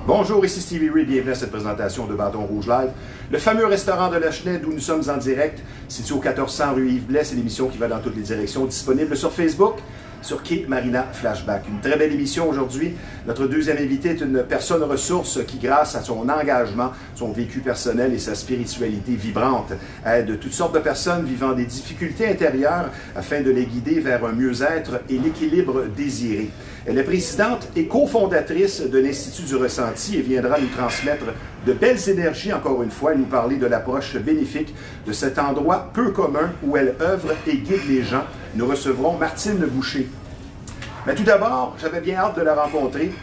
Bonjour, ici Stevie Ray, bienvenue à cette présentation de Bâton Rouge Live. Le fameux restaurant de la Chenette d'où nous sommes en direct, situé au 1400 rue Yves Blais, c'est l'émission qui va dans toutes les directions, disponible sur Facebook, sur Quai Marina Flashback. Une très belle émission aujourd'hui. Notre deuxième invité est une personne ressource qui, grâce à son engagement, son vécu personnel et sa spiritualité vibrante, aide toutes sortes de personnes vivant des difficultés intérieures afin de les guider vers un mieux-être et l'équilibre désiré. Elle est présidente et cofondatrice de l'Institut du Ressenti et viendra nous transmettre de belles énergies, encore une fois, et nous parler de l'approche bénéfique de cet endroit peu commun où elle œuvre et guide les gens. Nous recevrons Martine Boucher. Mais tout d'abord, j'avais bien hâte de la rencontrer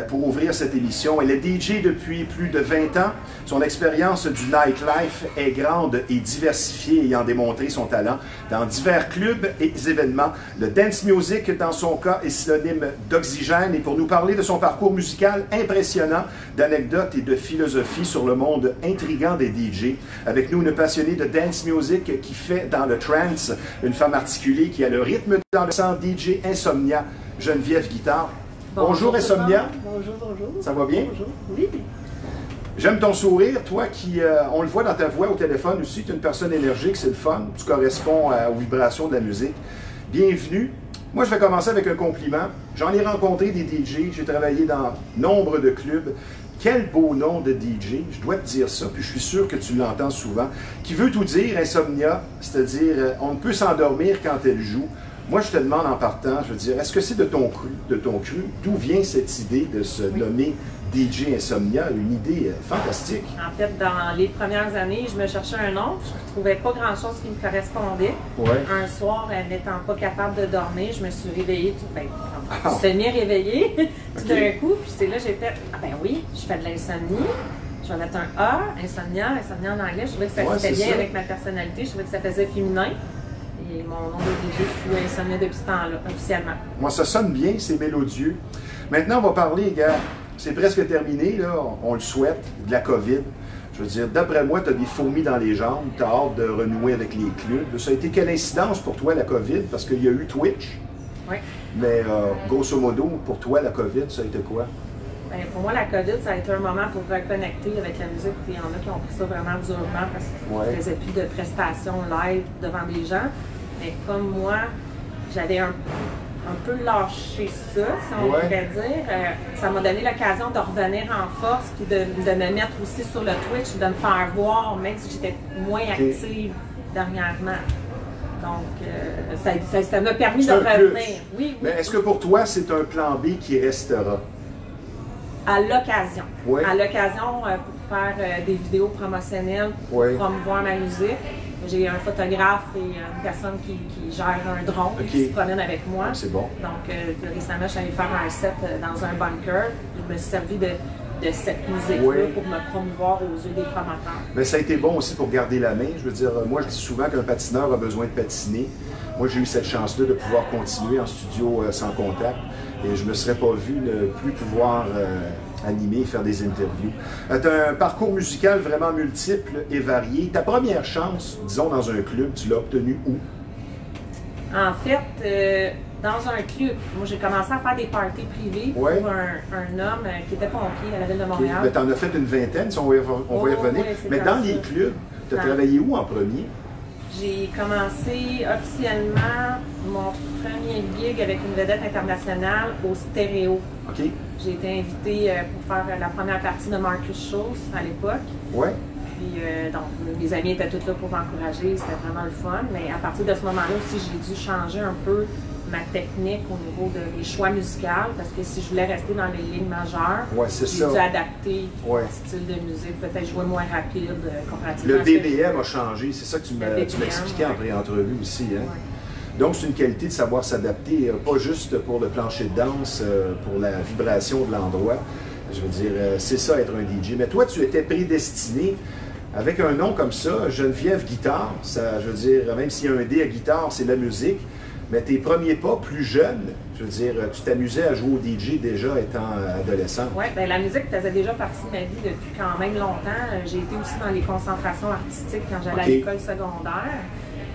pour ouvrir cette émission. Elle est DJ depuis plus de 20 ans. Son expérience du nightlife est grande et diversifiée, ayant démontré son talent dans divers clubs et événements. Le dance music, dans son cas, est synonyme d'oxygène. Et pour nous parler de son parcours musical impressionnant, d'anecdotes et de philosophie sur le monde intriguant des DJ, avec nous une passionnée de dance music qui fait dans le trance, une femme articulée qui a le rythme dans le sang, DJ Insomnia, Geneviève Guitard. Bonjour Insomnia. Bonjour, bonjour. Ça va bien? Bonjour, oui. J'aime ton sourire, toi qui, on le voit dans ta voix au téléphone aussi, tu es une personne énergique, c'est le fun, tu corresponds aux vibrations de la musique. Bienvenue. Moi, je vais commencer avec un compliment. J'en ai rencontré des DJ, j'ai travaillé dans nombre de clubs. Quel beau nom de DJ, je dois te dire ça, puis je suis sûr que tu l'entends souvent, qui veut tout dire, Insomnia, c'est-à-dire on ne peut s'endormir quand elle joue. Moi, je te demande en partant, je veux dire, est-ce que c'est de ton cru? D'où vient cette idée de se nommer DJ Insomnia? Une idée fantastique. En fait, dans les premières années, je me cherchais un nom, je ne trouvais pas grand-chose qui me correspondait. Ouais. Un soir, n'étant pas capable de dormir, je me suis réveillée, semi-réveillée, tout d'un coup, puis c'est là que j'ai fait, ah ben oui, je fais de l'insomnie. Je vais mettre un A, Insomnia en anglais, je trouvais que ça fitait bien avec ma personnalité, je trouvais que ça faisait féminin. Et mon nom de DJ fut Insomnia depuis ce temps-là, officiellement. Moi, ça sonne bien, c'est mélodieux. Maintenant, on va parler, gars, c'est presque terminé, là, on le souhaite, de la COVID. Je veux dire, d'après moi, tu as des fourmis dans les jambes, tu as hâte de renouer avec les clubs. Ça a été quelle incidence pour toi, la COVID? Parce qu'il y a eu Twitch. Oui. Mais grosso modo, pour toi, la COVID, ça a été quoi? Bien, pour moi, la COVID, ça a été un moment pour reconnecter avec la musique. Il y en a qui ont pris ça vraiment durement parce qu'ils ne faisaient plus de prestations live devant des gens. Mais comme moi, j'avais un peu lâché ça, si on pourrait dire. Ça m'a donné l'occasion de revenir en force puis de me mettre aussi sur le Twitch, de me faire voir, même si j'étais moins active dernièrement. Donc, ça m'a permis de revenir. Oui. Mais est-ce que pour toi, c'est un plan B qui restera? À l'occasion. Oui. À l'occasion, pour faire des vidéos promotionnelles, pour promouvoir ma musique. J'ai un photographe et une personne qui gère un drone qui se promène avec moi. C'est bon. Donc, récemment, je suis allée faire un set dans un bunker. Je me suis servi de cette musique-là pour me promouvoir aux yeux des promoteurs. Mais ça a été bon aussi pour garder la main. Je veux dire, moi, je dis souvent qu'un patineur a besoin de patiner. Moi, j'ai eu cette chance-là de pouvoir continuer en studio sans contact. Et je ne me serais pas vu ne plus pouvoir animer, faire des interviews. Tu as un parcours musical vraiment multiple et varié. Ta première chance, disons, dans un club, tu l'as obtenue où? En fait, dans un club, moi j'ai commencé à faire des parties privées pour un homme qui était pompier à la ville de Montréal. Tu en as fait une vingtaine, si on va y revenir. Mais dans les clubs, tu as travaillé où en premier? J'ai commencé officiellement mon premier gig avec une vedette internationale au Stéréo. OK. J'ai été invitée pour faire la première partie de Marcus Schultz à l'époque. Oui. Puis, donc, mes amis étaient tous là pour m'encourager, c'était vraiment le fun. Mais à partir de ce moment-là aussi, j'ai dû changer un peu ma technique au niveau de mes choix musicaux, parce que si je voulais rester dans les lignes majeures, j'ai dû adapter mon style de musique, peut-être jouer moins rapide comparativement. Le BPM a changé, c'est ça que tu m'expliquais en pré-entrevue aussi. Hein? Donc, c'est une qualité de savoir s'adapter, pas juste pour le plancher de danse, pour la vibration de l'endroit. Je veux dire, c'est ça être un DJ. Mais toi, tu étais prédestiné. Avec un nom comme ça, Geneviève Guitard, ça, je veux dire, même s'il y a un D à guitare, c'est la musique. Mais tes premiers pas, plus jeunes, je veux dire, tu t'amusais à jouer au DJ déjà étant adolescent. Oui, bien la musique faisait déjà partie de ma vie depuis quand même longtemps. J'ai été aussi dans les concentrations artistiques quand j'allais à l'école secondaire.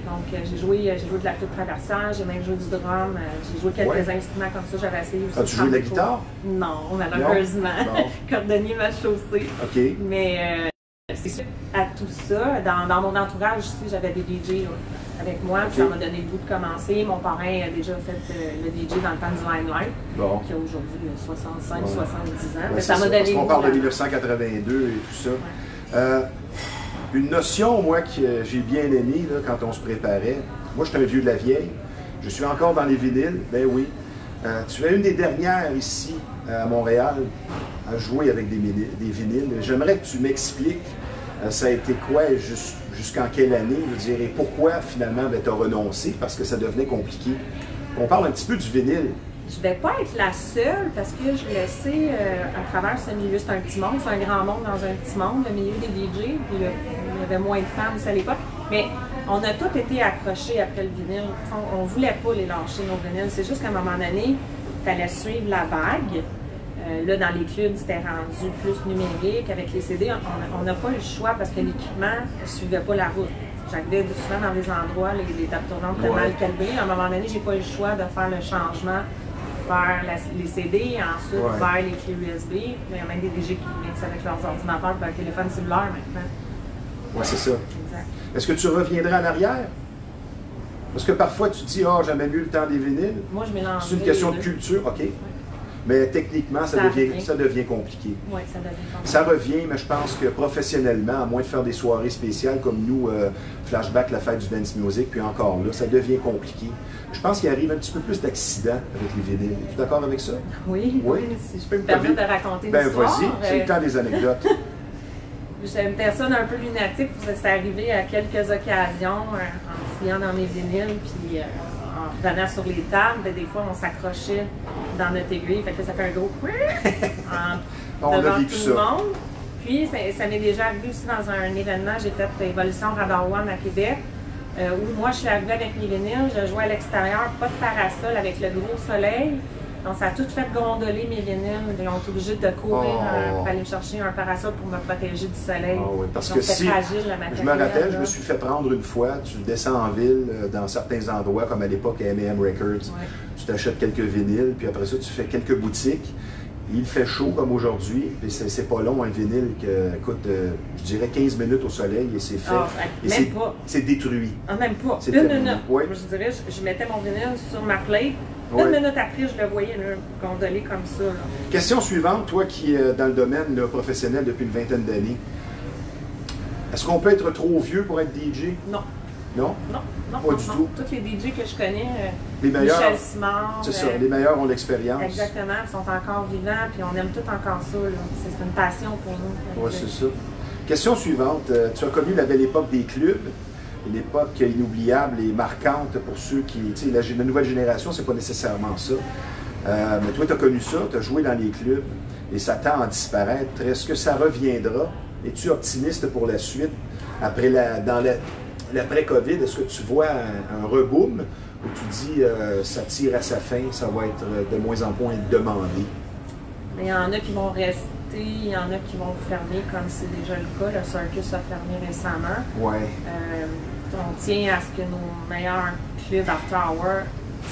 Donc, j'ai joué de la flûte traversière, j'ai même joué du drum, j'ai joué quelques instruments comme ça, j'avais essayé aussi. As-tu joué de la guitare? Non, malheureusement. Non. Cordonnier m'a chaussé. OK. Mais c'est sûr, à tout ça, dans mon entourage aussi, j'avais des DJ avec moi, puis ça m'a donné le goût de commencer. Mon parrain a déjà fait le DJ dans le temps du Limelight, qui a aujourd'hui 65, 70 ans. Ouais, ça m'a donné parce qu'on parle de 1982 et tout ça. Ouais. Une notion, moi, que j'ai bien aimée là, quand on se préparait. Moi, je suis un vieux de la vieille. Je suis encore dans les vinyles. Ben oui. Tu es une des dernières ici, à Montréal, à jouer avec des vinyles. J'aimerais que tu m'expliques, ça a été quoi, jusqu'en quelle année, je dirais, pourquoi finalement tu as renoncé, parce que ça devenait compliqué. On parle un petit peu du vinyle. Je ne vais pas être la seule parce que je le sais à travers ce milieu. C'est un petit monde, c'est un grand monde dans un petit monde, le milieu des DJ. Puis il y avait moins de femmes aussi à l'époque. Mais on a tous été accrochés après le vinyle. On ne voulait pas les lâcher, nos vinyles. C'est juste qu'à un moment donné, il fallait suivre la vague. Là, dans les clubs, c'était rendu plus numérique. Avec les CD, on n'a pas eu le choix parce que l'équipement ne suivait pas la route. J'arrivais souvent dans des endroits, les tables tournantes étaient mal calibrées. À un moment donné, j'ai pas eu le choix de faire le changement vers les CD, ensuite vers les clés USB. Il y a même des DJ qui mixent avec leurs ordinateurs et leur téléphone cellulaire maintenant. Oui, c'est ça. Exact. Est-ce que tu reviendrais en arrière? Parce que parfois tu dis, j'aimais mieux le temps des vinyles. Moi, je mélange. C'est une question de culture, OK. Ouais. Mais techniquement, ça devient compliqué. Oui, ça devient compliqué. Ça revient, mais je pense que professionnellement, à moins de faire des soirées spéciales comme nous, Flashback, la fête du dance music, puis encore là, ça devient compliqué. Je pense qu'il arrive un petit peu plus d'accidents avec les vinyles. Es-tu d'accord avec ça? Oui, si je peux me permettre de raconter une histoire. Vas-y, c'est le temps des anecdotes. J'étais une personne un peu lunatique, c'est arrivé à quelques occasions en fouillant dans mes vinyles, puis en venant sur les tables, des fois on s'accrochait dans notre aiguille, fait que ça fait un gros devant tout le monde. Puis ça m'est déjà arrivé aussi dans un événement, j'ai fait Évolution Radar One à Québec, où moi je suis arrivée avec mes vinyles, je jouais à l'extérieur, pas de parasol, avec le gros soleil. Donc, ça a tout fait gondoler mes vinyles. Ils ont été obligés de courir pour aller me chercher un parasol pour me protéger du soleil. Oui, parce donc, que si, fragile, la je me rappelle, je me suis fait prendre une fois, tu descends en ville, dans certains endroits, comme à l'époque à M&M Records, tu t'achètes quelques vinyles, puis après ça, tu fais quelques boutiques. Il fait chaud comme aujourd'hui, puis c'est pas long, un vinyle qui coûte, je dirais, 15 minutes au soleil et c'est fait. Même pas. C'est détruit. Même pas. Une minute. Oui. Je dirais, je mettais mon vinyle sur ma plate. Une minute après, je le voyais gondoler comme ça. Là. Question suivante, toi qui es dans le domaine professionnel depuis une vingtaine d'années, est-ce qu'on peut être trop vieux pour être DJ? Non. Non? Non, pas du tout. Tous les DJ que je connais, les meilleurs, Michel Simard. C'est ça, les meilleurs ont l'expérience. Exactement, ils sont encore vivants, puis on aime tout encore ça. C'est une passion pour nous. Oui, c'est ça. Question suivante, tu as connu la belle époque des clubs. Une époque inoubliable et marquante pour ceux qui... Tu sais, la nouvelle génération, c'est pas nécessairement ça. Mais toi, tu as connu ça, tu as joué dans les clubs et ça tend à disparaître. Est-ce que ça reviendra? Es-tu optimiste pour la suite? Après l'après-COVID, est-ce que tu vois un reboom où tu dis ça tire à sa fin, ça va être de moins en moins demandé? Il y en a qui vont rester. Il y en a qui vont fermer, comme c'est déjà le cas. Le Circus a fermé récemment. Ouais. On tient à ce que nos meilleurs clubs after hour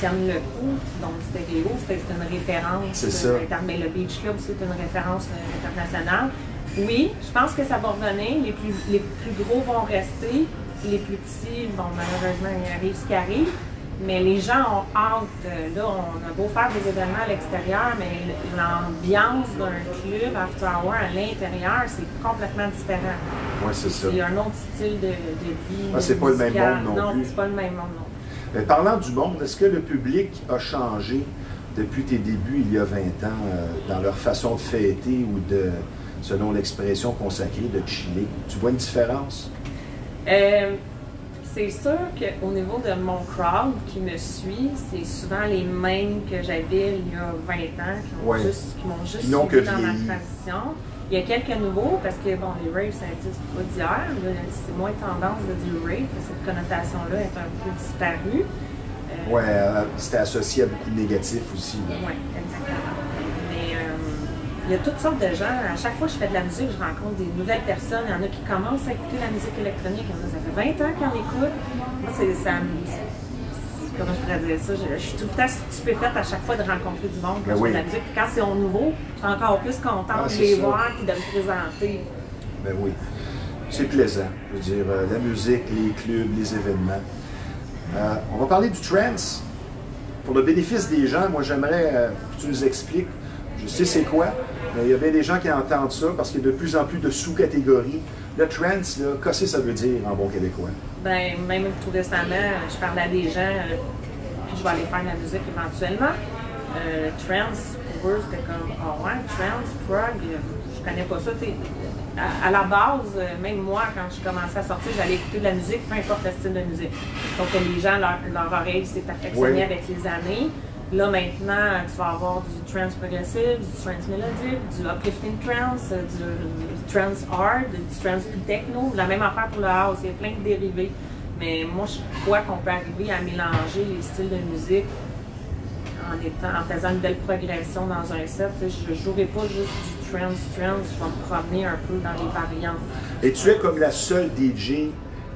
tiennent le coup. Donc, Stéréo, c'est une référence. C'est ça. Mais le Beach Club, c'est une référence internationale. Oui, je pense que ça va revenir. Les plus gros vont rester. Les plus petits, bon, malheureusement, il arrive ce qui arrive. Mais les gens ont hâte. Là, on a beau faire des événements à l'extérieur, mais l'ambiance d'un club after hour à l'intérieur, c'est complètement différent. Oui, c'est ça. Il y a un autre style de vie. C'est pas le même monde non plus. Non, c'est pas le même monde non plus. Mais parlant du monde, est-ce que le public a changé depuis tes débuts il y a 20 ans dans leur façon de fêter ou de, selon l'expression consacrée, de chiller? Tu vois une différence? C'est sûr qu'au niveau de mon crowd qui me suit, c'est souvent les mêmes que j'avais il y a 20 ans, qui m'ont juste suivi dans ma tradition. Il y a quelques nouveaux, parce que bon, les raves, ça n'existe pas d'hier. C'est moins tendance de dire rave, cette connotation-là est un peu disparue. C'était associé à beaucoup de négatifs aussi. Oui, exactement. Mais il y a toutes sortes de gens. À chaque fois que je fais de la musique, je rencontre des nouvelles personnes. Il y en a qui commencent à écouter la musique électronique. Ça fait 20 ans qu'ils en écoutent. Moi, comment je pourrais dire ça? Je suis tout le temps stupéfaite à chaque fois de rencontrer du monde quand je fais de la musique. Puis quand c'est au nouveau, je suis encore plus contente de les voir et de me présenter. Ben oui. C'est plaisant. Je veux dire, la musique, les clubs, les événements. On va parler du trance. Pour le bénéfice des gens, moi j'aimerais que tu nous expliques. Je sais c'est quoi, mais il y a bien des gens qui entendent ça parce qu'il y a de plus en plus de sous-catégories. Le trance, qu'est-ce que ça veut dire en bon québécois? Ben, même tout récemment, je parlais à des gens, puis je vais aller faire de la musique éventuellement. Trance, pour eux, c'était comme, oh ouais, trance, prog, je connais pas ça. À la base, même moi, quand je commençais à sortir, j'allais écouter de la musique, peu importe le style de musique. Donc les gens, leur oreille s'est perfectionnée avec les années. Là, maintenant, tu vas avoir du trance progressif, du trance mélodique, du uplifting trance, du trance hard, du trance plus techno. La même affaire pour le house, il y a plein de dérivés. Mais moi, je crois qu'on peut arriver à mélanger les styles de musique en faisant une belle progression dans un set. Je ne jouerai pas juste du trance, je vais me promener un peu dans les variantes. Et tu es comme la seule DJ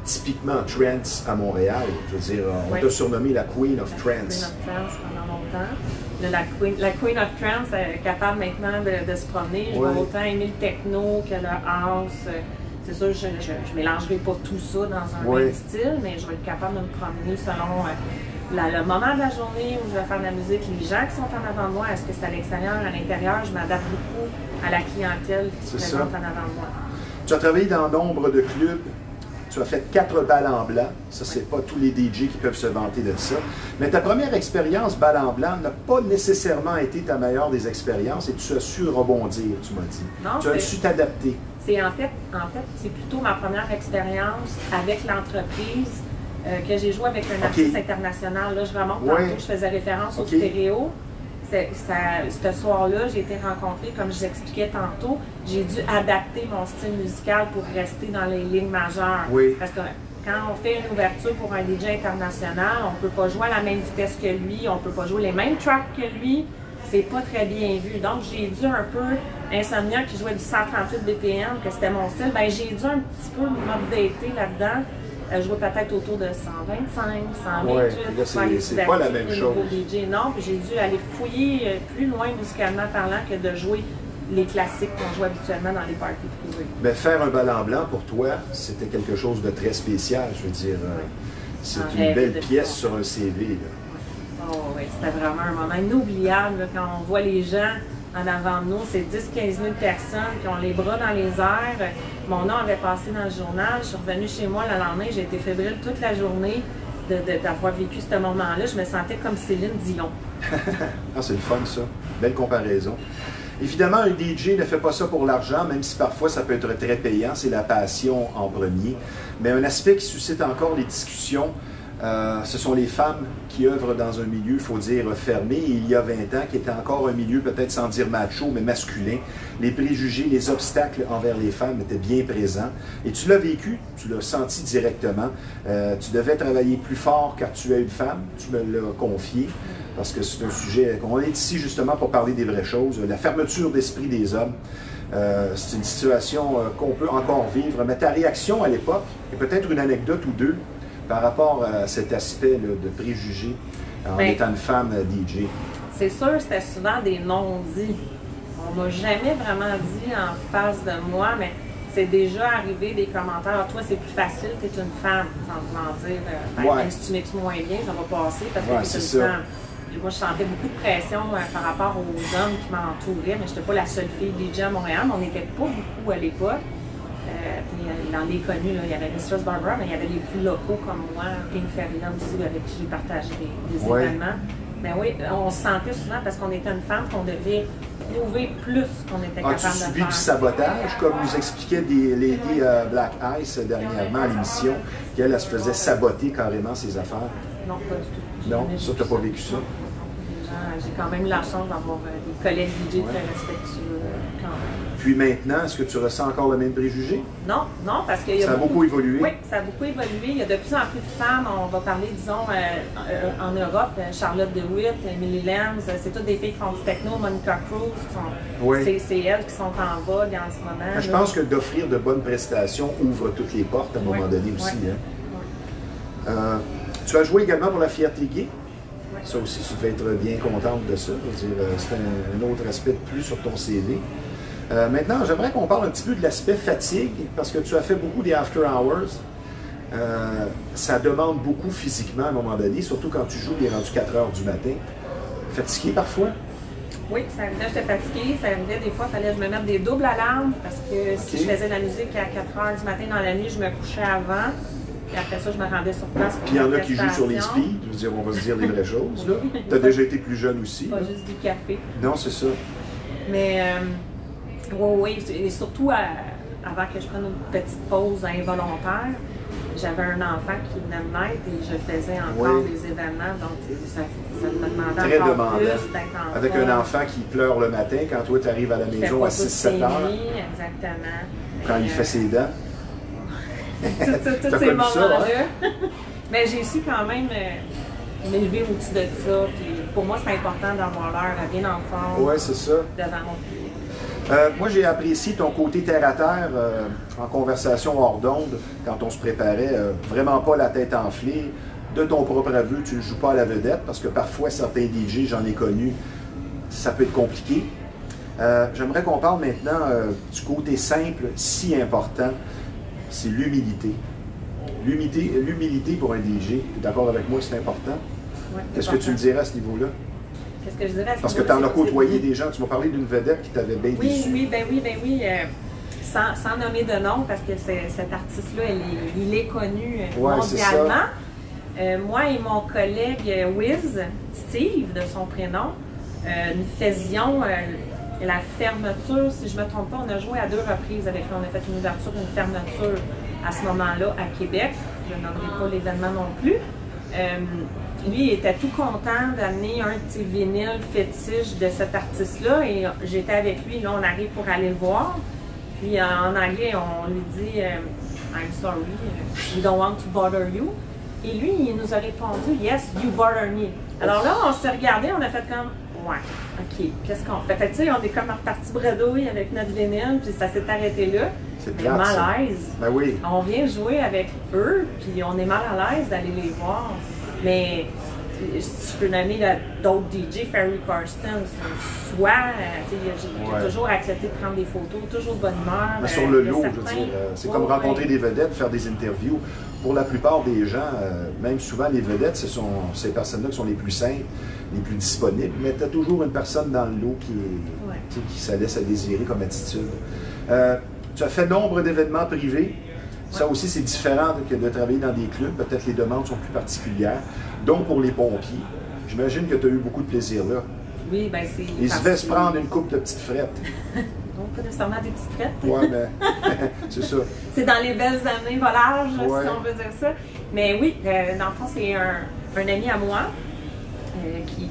typiquement trance à Montréal. Je veux dire, on t'a surnommé la Queen of Trance. Queen of Trance pendant longtemps. La Queen of Trance est capable maintenant de se promener. Je vais autant aimer le techno que le house. C'est sûr, je ne mélangerai pas tout ça dans un même style, mais je vais être capable de me promener selon le moment de la journée où je vais faire de la musique, les gens qui sont en avant de moi, est-ce que c'est à l'extérieur, à l'intérieur, je m'adapte beaucoup à la clientèle qui se présente en avant de moi. Tu as travaillé dans nombre de clubs. Tu as fait 4 balles en blanc. Ça, c'est pas tous les DJ qui peuvent se vanter de ça. Mais ta première expérience balle en blanc n'a pas nécessairement été ta meilleure des expériences et tu as su rebondir, tu m'as dit. Non, tu as su t'adapter. C'est en fait, c'est plutôt ma première expérience avec l'entreprise que j'ai joué avec un artiste international. Là, je remonte tantôt, je faisais référence au stéréo. Ce soir-là, j'ai été rencontrée, comme je l'expliquais tantôt, j'ai dû adapter mon style musical pour rester dans les lignes majeures. Parce que quand on fait une ouverture pour un DJ international, on ne peut pas jouer à la même vitesse que lui, on ne peut pas jouer les mêmes tracks que lui. C'est pas très bien vu. Donc, j'ai dû un peu, Insomnia qui jouait du 138 BPM, que c'était mon style, ben j'ai dû un petit peu m'updater là-dedans. Jouer peut-être autour de 125, 128. C'est pas la même chose. DJ. Non, puis j'ai dû aller fouiller plus loin musicalement parlant que de jouer les classiques qu'on joue habituellement dans les parties privées. Mais faire un bal en blanc, pour toi, c'était quelque chose de très spécial. Je veux dire, c'est une belle pièce sur un CV. Là. Oh oui, c'était vraiment un moment inoubliable là, quand on voit les gens en avant de nous, c'est 10-15 000 personnes qui ont les bras dans les airs. Mon nom avait passé dans le journal. Je suis revenue chez moi le lendemain. J'ai été fébrile toute la journée d'avoir vécu ce moment-là. Je me sentais comme Céline Dion. C'est le fun, ça. Belle comparaison. Évidemment, un DJ ne fait pas ça pour l'argent, même si parfois ça peut être très payant. C'est la passion en premier. Mais un aspect qui suscite encore les discussions, ce sont les femmes qui œuvrent dans un milieu, il faut dire, fermé. Et il y a 20 ans, qui était encore un milieu, peut-être sans dire macho, mais masculin. Les préjugés, les obstacles envers les femmes étaient bien présents. Et tu l'as vécu, tu l'as senti directement. Tu devais travailler plus fort car tu es une femme, tu me l'as confié. Parce que c'est un sujet, on est ici justement pour parler des vraies choses. La fermeture d'esprit des hommes, c'est une situation qu'on peut encore vivre. Mais ta réaction à l'époque, et peut-être une anecdote ou deux, par rapport à cet aspect là, de préjugés en étant une femme DJ? C'est sûr, c'était souvent des non-dits. On m'a jamais vraiment dit en face de moi, mais c'est déjà arrivé des commentaires. Toi, c'est plus facile, tu es une femme. Sans vouloir dire, même si tu mixes moins bien, ça va passer parce que tu es une femme. Moi, je sentais beaucoup de pression par rapport aux hommes qui m'entouraient, mais je n'étais pas la seule fille DJ à Montréal. On n'était pas beaucoup à l'époque. Dans les connus, là, il y avait Mistress Barbara, mais il y avait les plus locaux comme moi, Pink Feria aussi, avec qui j'ai partagé des événements. Mais oui, on se sentait souvent parce qu'on était une femme qu'on devait prouver plus qu'on était capable de faire. As-tu subi du sabotage, comme nous expliquait Lady Black Ice dernièrement à l'émission, qu'elle se faisait saboter carrément ses affaires? Non, pas du tout. Non, ça, tu n'as pas vécu ça? J'ai quand même eu la chance d'avoir des collègues DJ très respectueux quand même. puis maintenant, est-ce que tu ressens encore le même préjugé? Non, non, parce que ça a beaucoup évolué. Oui, ça a beaucoup évolué. Il y a de plus en plus de femmes. On va parler, disons, en Europe, Charlotte DeWitt, Emily Lenz, c'est toutes des filles qui font du techno, Monica Cruz, c'est elles qui sont en vogue en ce moment. Je pense que d'offrir de bonnes prestations ouvre toutes les portes à un moment donné aussi. Hein? Tu as joué également pour la Fierté Gay. Ça aussi, tu devais être bien contente de ça. C'est un autre aspect de plus sur ton CV. Maintenant, j'aimerais qu'on parle un petit peu de l'aspect fatigue, parce que tu as fait beaucoup des after hours. Ça demande beaucoup physiquement à un moment donné, surtout quand tu joues, il est rendu 4 heures du matin. Fatigué parfois? Oui, ça arrivait, j'étais fatiguée. Ça arrivait, des fois, il fallait que je me mette des doubles alarmes, parce que si je faisais de la musique à 4 heures du matin dans la nuit, je me couchais avant. Puis après ça, je me rendais sur place. Puis il y en a qui jouent sur les speeds, je veux dire, on va se dire les vraies choses. Tu as déjà été plus jeune aussi. Pas juste du café. Non, c'est ça. Mais oui, et surtout avant que je prenne une petite pause involontaire, j'avais un enfant qui venait de naître et je faisais encore des événements, donc ça me demandait encore plus d'être en avec un enfant qui pleure le matin quand toi tu arrives à la maison à 6-7 heures. Exactement. Quand il fait ses dents. Tous ces moments-là. Mais j'ai su quand même m'élever au-dessus de ça. Puis pour moi, c'est important d'avoir l'air à bien en forme. Oui, c'est ça. Devant mon public. Moi, j'ai apprécié ton côté terre-à-terre en conversation hors d'onde quand on se préparait. Vraiment pas la tête enflée. De ton propre aveu, tu ne joues pas à la vedette parce que parfois, certains DJ, j'en ai connu, ça peut être compliqué. J'aimerais qu'on parle maintenant du côté simple, si important. C'est l'humilité. L'humilité pour un DJ, tu es d'accord avec moi, c'est important? Oui, qu'est-ce que tu me dirais à ce niveau-là? Qu'est-ce que je dirais à ce Parce que tu en as côtoyé des gens, tu m'as parlé d'une vedette qui t'avait bien déçu. Oui. Sans nommer de nom, parce que cet artiste-là, il est connu mondialement. Moi et mon collègue Wiz, Steve, de son prénom, nous faisions la fermeture, si je ne me trompe pas, on a joué à 2 reprises avec lui. On a fait une ouverture, une fermeture à ce moment-là à Québec. Je ne nommerai pas l'événement non plus. Lui, il était tout content d'amener un petit vinyle fétiche de cet artiste-là et j'étais avec lui. Là, on arrive pour aller le voir. Puis en anglais, on lui dit I'm sorry, we don't want to bother you. Et lui, il nous a répondu Yes, you bother me. Alors là, on s'est regardé, on a fait comme ouais, ok, qu'est-ce qu'on fait? Fait que tu sais, on est comme reparti bredouille avec notre vinyle, puis ça s'est arrêté là. C'est plate, malaise. Ben oui. On vient jouer avec eux, puis on est mal à l'aise d'aller les voir. Mais je peux nommer d'autres DJ, Ferry Corsten, soit, il a toujours accepté de prendre des photos, toujours de bonne humeur. Mais sur le lot, je veux dire, c'est comme rencontrer des vedettes, faire des interviews. Pour la plupart des gens, même souvent les vedettes, ce sont ces personnes-là qui sont les plus simples, les plus disponibles, mais tu as toujours une personne dans le lot qui ça laisse à désirer comme attitude. Tu as fait nombre d'événements privés. Ça aussi, c'est différent que de travailler dans des clubs. Peut-être les demandes sont plus particulières. Donc, pour les pompiers, j'imagine que tu as eu beaucoup de plaisir là. Oui, bien c'est... Ils se devaient se prendre une coupe de petites frettes. Non, pas nécessairement des petites frettes. Oui, mais c'est ça. C'est dans les belles années volage, si on veut dire ça. Mais oui, dans le fond, c'est un ami à moi qui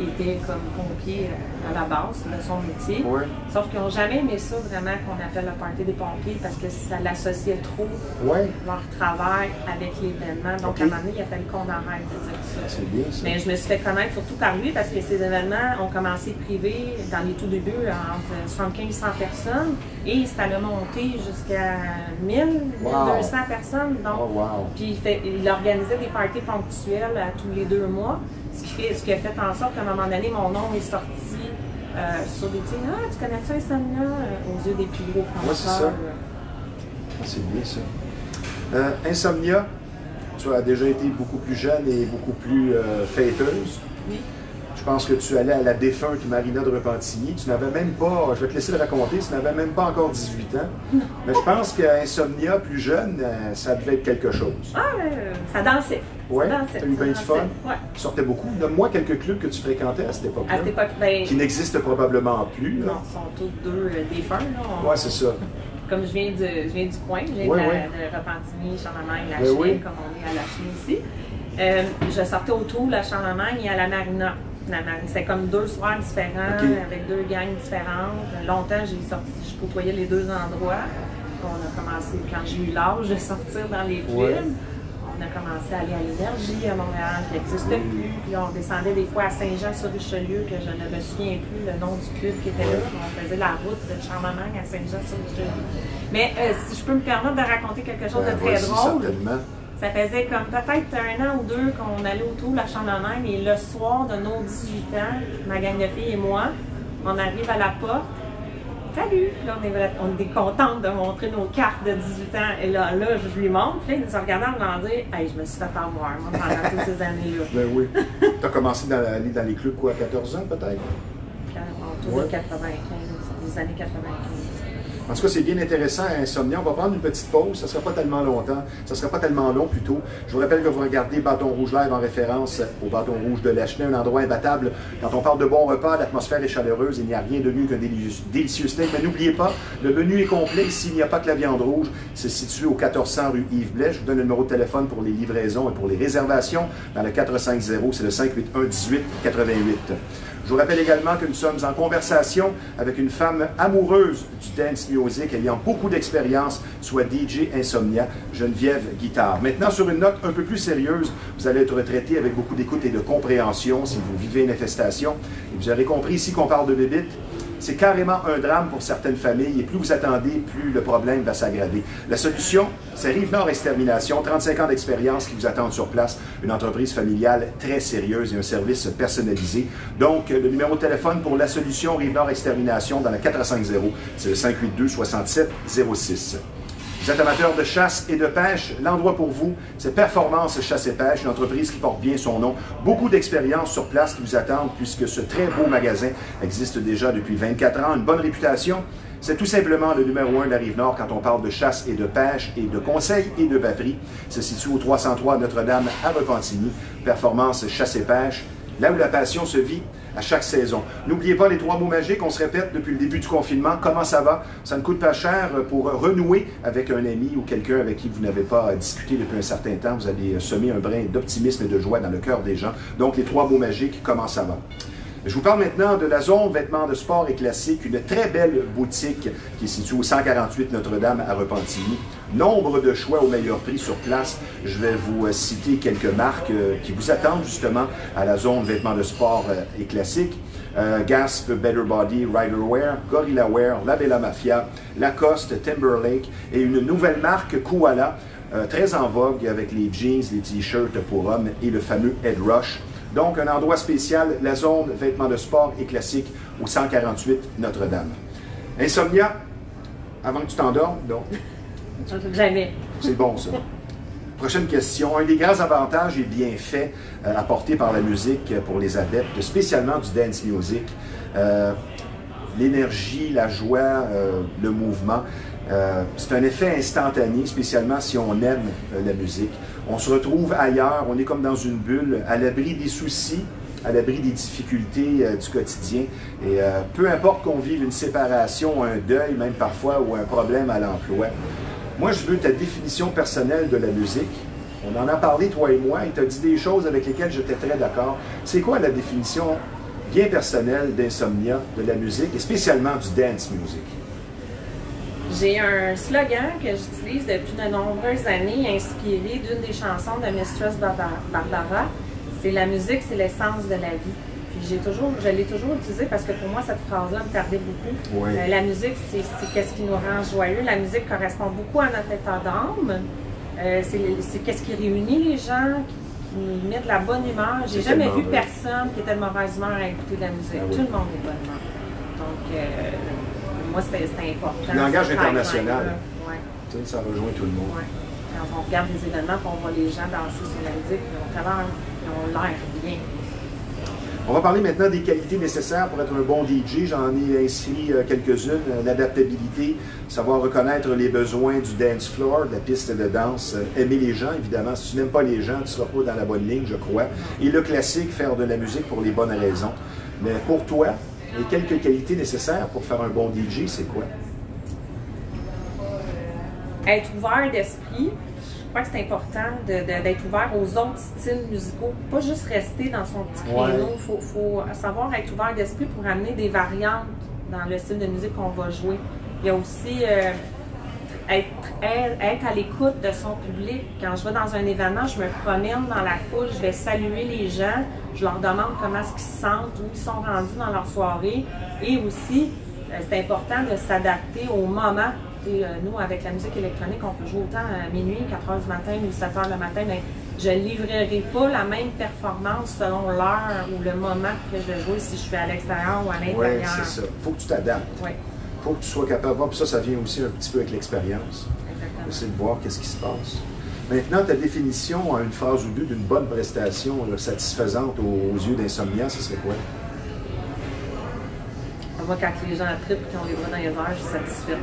était comme pompier à la base de son métier. Oui. Sauf qu'ils n'ont jamais aimé ça vraiment qu'on appelle le party des pompiers parce que ça l'associait trop leur travail avec l'événement. Donc à un moment donné, il a fallu qu'on arrête de dire ça. C'est bien ça. Mais je me suis fait connaître surtout par lui parce que ces événements ont commencé privés dans les tout débuts entre 75 et 100 personnes et ça a monté jusqu'à 1000, 1200 personnes. Donc, puis il organisait des parties ponctuelles à tous les 2 mois. Ce qui a fait en sorte qu'à un moment donné, mon nom est sorti sur des tirs. Ah, tu connais ça, Insomnia? Aux yeux des plus gros penseurs. Oui, c'est ça. C'est bien ça. Insomnia, tu as déjà été beaucoup plus jeune et beaucoup plus fêteuse. Oui. Je pense que tu allais à la défunte Marina de Repentigny. Tu n'avais même pas, je vais te laisser le raconter, tu n'avais même pas encore 18 ans. Non. Mais je pense qu'à Insomnia, plus jeune, ça devait être quelque chose. Ah, ça dansait. Oui, tu as eu bien du fun. Ouais. Tu sortais beaucoup. Donne-moi quelques clubs que tu fréquentais à cette époque-là. À cette époque, ben, qui n'existent probablement plus. Non, ils sont tous deux défunts. Oui, c'est ça. Comme je viens du coin, je viens de Repentigny, Charlemagne, la Chienne, comme on est à la Chine ici. Je sortais autour de la Charlemagne et à la Marina. C'est comme 2 soirs différents, avec 2 gangs différentes. Longtemps, je côtoyais les 2 endroits. On a commencé, quand j'ai eu l'âge de sortir dans les films, on a commencé à aller à l'Énergie à Montréal, qui n'existe plus. Puis on descendait des fois à Saint-Jean-sur-Richelieu, que je ne me souviens plus le nom du club qui était là. On faisait la route de Charlemagne à Saint-Jean-sur-Richelieu. Mais si je peux me permettre de raconter quelque chose de très drôle. Ça faisait comme peut-être 1 an ou 2 qu'on allait autour de la Charlemagne et le soir de nos 18 ans, ma gang de filles et moi, on arrive à la porte. Salut! Là, on est contente de montrer nos cartes de 18 ans. Et là je lui montre. Puis là, il nous regardait en me disant hey, je me suis fait avoir, moi, pendant toutes ces années-là. Ben oui. Tu as commencé à aller dans les clubs, quoi, à 14 ans, peut-être? Autour de 95, des années 95. En tout cas, c'est bien intéressant à Insomnia. On va prendre une petite pause. Ça ne sera pas tellement longtemps. Ça ne sera pas tellement long, plutôt. Je vous rappelle que vous regardez Bâton Rouge Live en référence au Bâton Rouge de Lachenay, un endroit imbattable. Quand on parle de bons repas, l'atmosphère est chaleureuse. Il n'y a rien de mieux qu'un délicieux steak. Mais n'oubliez pas, le menu est complet. Ici, il n'y a pas que la viande rouge. C'est situé au 1400 rue Yves Blais. Je vous donne le numéro de téléphone pour les livraisons et pour les réservations dans le 450. C'est le 581-1888. Je vous rappelle également que nous sommes en conversation avec une femme amoureuse du dance music, ayant beaucoup d'expérience, soit DJ Insomnia, Geneviève Guitard. Maintenant, sur une note un peu plus sérieuse, vous allez être traité avec beaucoup d'écoute et de compréhension si vous vivez une infestation. Et vous aurez compris ici qu'on parle de bébites. C'est carrément un drame pour certaines familles et plus vous attendez, plus le problème va s'aggraver. La solution, c'est Rive-Nord Extermination, 35 ans d'expérience qui vous attendent sur place, une entreprise familiale très sérieuse et un service personnalisé. Donc, le numéro de téléphone pour la solution Rive-Nord Extermination dans la 450, c'est le 582-6706. Vous êtes amateur de chasse et de pêche, l'endroit pour vous, c'est Performance Chasse et Pêche, une entreprise qui porte bien son nom. Beaucoup d'expérience sur place qui vous attendent puisque ce très beau magasin existe déjà depuis 24 ans, une bonne réputation. C'est tout simplement le numéro 1 de la Rive-Nord quand on parle de chasse et de pêche et de conseils et de batterie. Se situe au 303 Notre-Dame à Repentigny. Performance Chasse et Pêche, là où la passion se vit à chaque saison. N'oubliez pas les 3 mots magiques, on se répète depuis le début du confinement. Comment ça va? Ça ne coûte pas cher pour renouer avec un ami ou quelqu'un avec qui vous n'avez pas discuté depuis un certain temps. Vous allez semer un brin d'optimisme et de joie dans le cœur des gens. Donc les 3 mots magiques, comment ça va? Je vous parle maintenant de la zone vêtements de sport et classique, une très belle boutique qui est située au 148 Notre-Dame à Repentigny. Nombre de choix au meilleur prix sur place. Je vais vous citer quelques marques qui vous attendent justement à la zone vêtements de sport et classique. Gasp, Better Body, Rider Wear, Gorilla Wear, La Bella Mafia, Lacoste, Timberlake et une nouvelle marque, Koala, très en vogue avec les jeans, les t-shirts pour hommes et le fameux Head Rush. Donc, un endroit spécial, la zone vêtements de sport et classique au 148 Notre-Dame. Insomnia, avant que tu t'endormes, donc. Jamais. C'est bon, ça. Prochaine question. Un des grands avantages et bienfaits apportés par la musique pour les adeptes, spécialement du dance music, l'énergie, la joie, le mouvement. C'est un effet instantané, spécialement si on aime la musique. On se retrouve ailleurs, on est comme dans une bulle, à l'abri des soucis, à l'abri des difficultés du quotidien. Et peu importe qu'on vive une séparation, un deuil, même parfois, ou un problème à l'emploi. Moi, je veux ta définition personnelle de la musique. On en a parlé, toi et moi, et tu as dit des choses avec lesquelles j'étais très d'accord. C'est quoi la définition bien personnelle d'Insomnia, de la musique, et spécialement du dance music? J'ai un slogan que j'utilise depuis de nombreuses années, inspiré d'une des chansons de Mistress Barbara. C'est la musique, c'est l'essence de la vie. Puis je l'ai toujours utilisé parce que pour moi, cette phrase-là me parlait beaucoup. Oui. La musique, c'est qu'est-ce qui nous rend joyeux. La musique correspond beaucoup à notre état d'âme. C'est qu'est-ce qui réunit les gens, qui nous met de la bonne humeur. J'ai jamais vu personne qui était de mauvaise humeur à écouter de la musique. Ah oui. Tout le monde est de bonne humeur. Donc, moi, c'était important. Le langage international. Ouais. Tu sais, ça rejoint tout le monde. Ouais. Quand on regarde les événements, on voit les gens danser sur la musique, ils ont l'air bien. On va parler maintenant des qualités nécessaires pour être un bon DJ. J'en ai inscrit quelques-unes. L'adaptabilité, savoir reconnaître les besoins du dance floor, de la piste de danse, aimer les gens, évidemment. Si tu n'aimes pas les gens, tu ne seras pas dans la bonne ligne, je crois. Et le classique, faire de la musique pour les bonnes raisons. Mais pour toi, les quelques qualités nécessaires pour faire un bon DJ, c'est quoi? Être ouvert d'esprit. crois que c'est important d'être ouvert aux autres styles musicaux, pas juste rester dans son petit créneau. Il faut savoir être ouvert d'esprit pour amener des variantes dans le style de musique qu'on va jouer. Il y a aussi être à l'écoute de son public. Quand je vais dans un événement, je me promène dans la foule, je vais saluer les gens, je leur demande comment est-ce qu'ils se sentent, où ils sont rendus dans leur soirée. Et aussi, c'est important de s'adapter au moment. Et, nous, avec la musique électronique, on peut jouer autant à minuit, 4 h du matin ou 7 h le matin, mais je ne livrerai pas la même performance selon l'heure ou le moment que je vais jouer si je suis à l'extérieur ou à l'intérieur. Oui, c'est ça. Il faut que tu t'adaptes. Oui. Il faut que tu sois capable de voir. Puis ça vient aussi un petit peu avec l'expérience. Essayer de voir qu'est-ce qui se passe. Maintenant, ta définition en une phrase ou deux d'une bonne prestation là, satisfaisante aux yeux d'Insomnia, ce serait quoi? Moi, quand les gens trippent et qu'on les voit dans les airs, je suis satisfaite.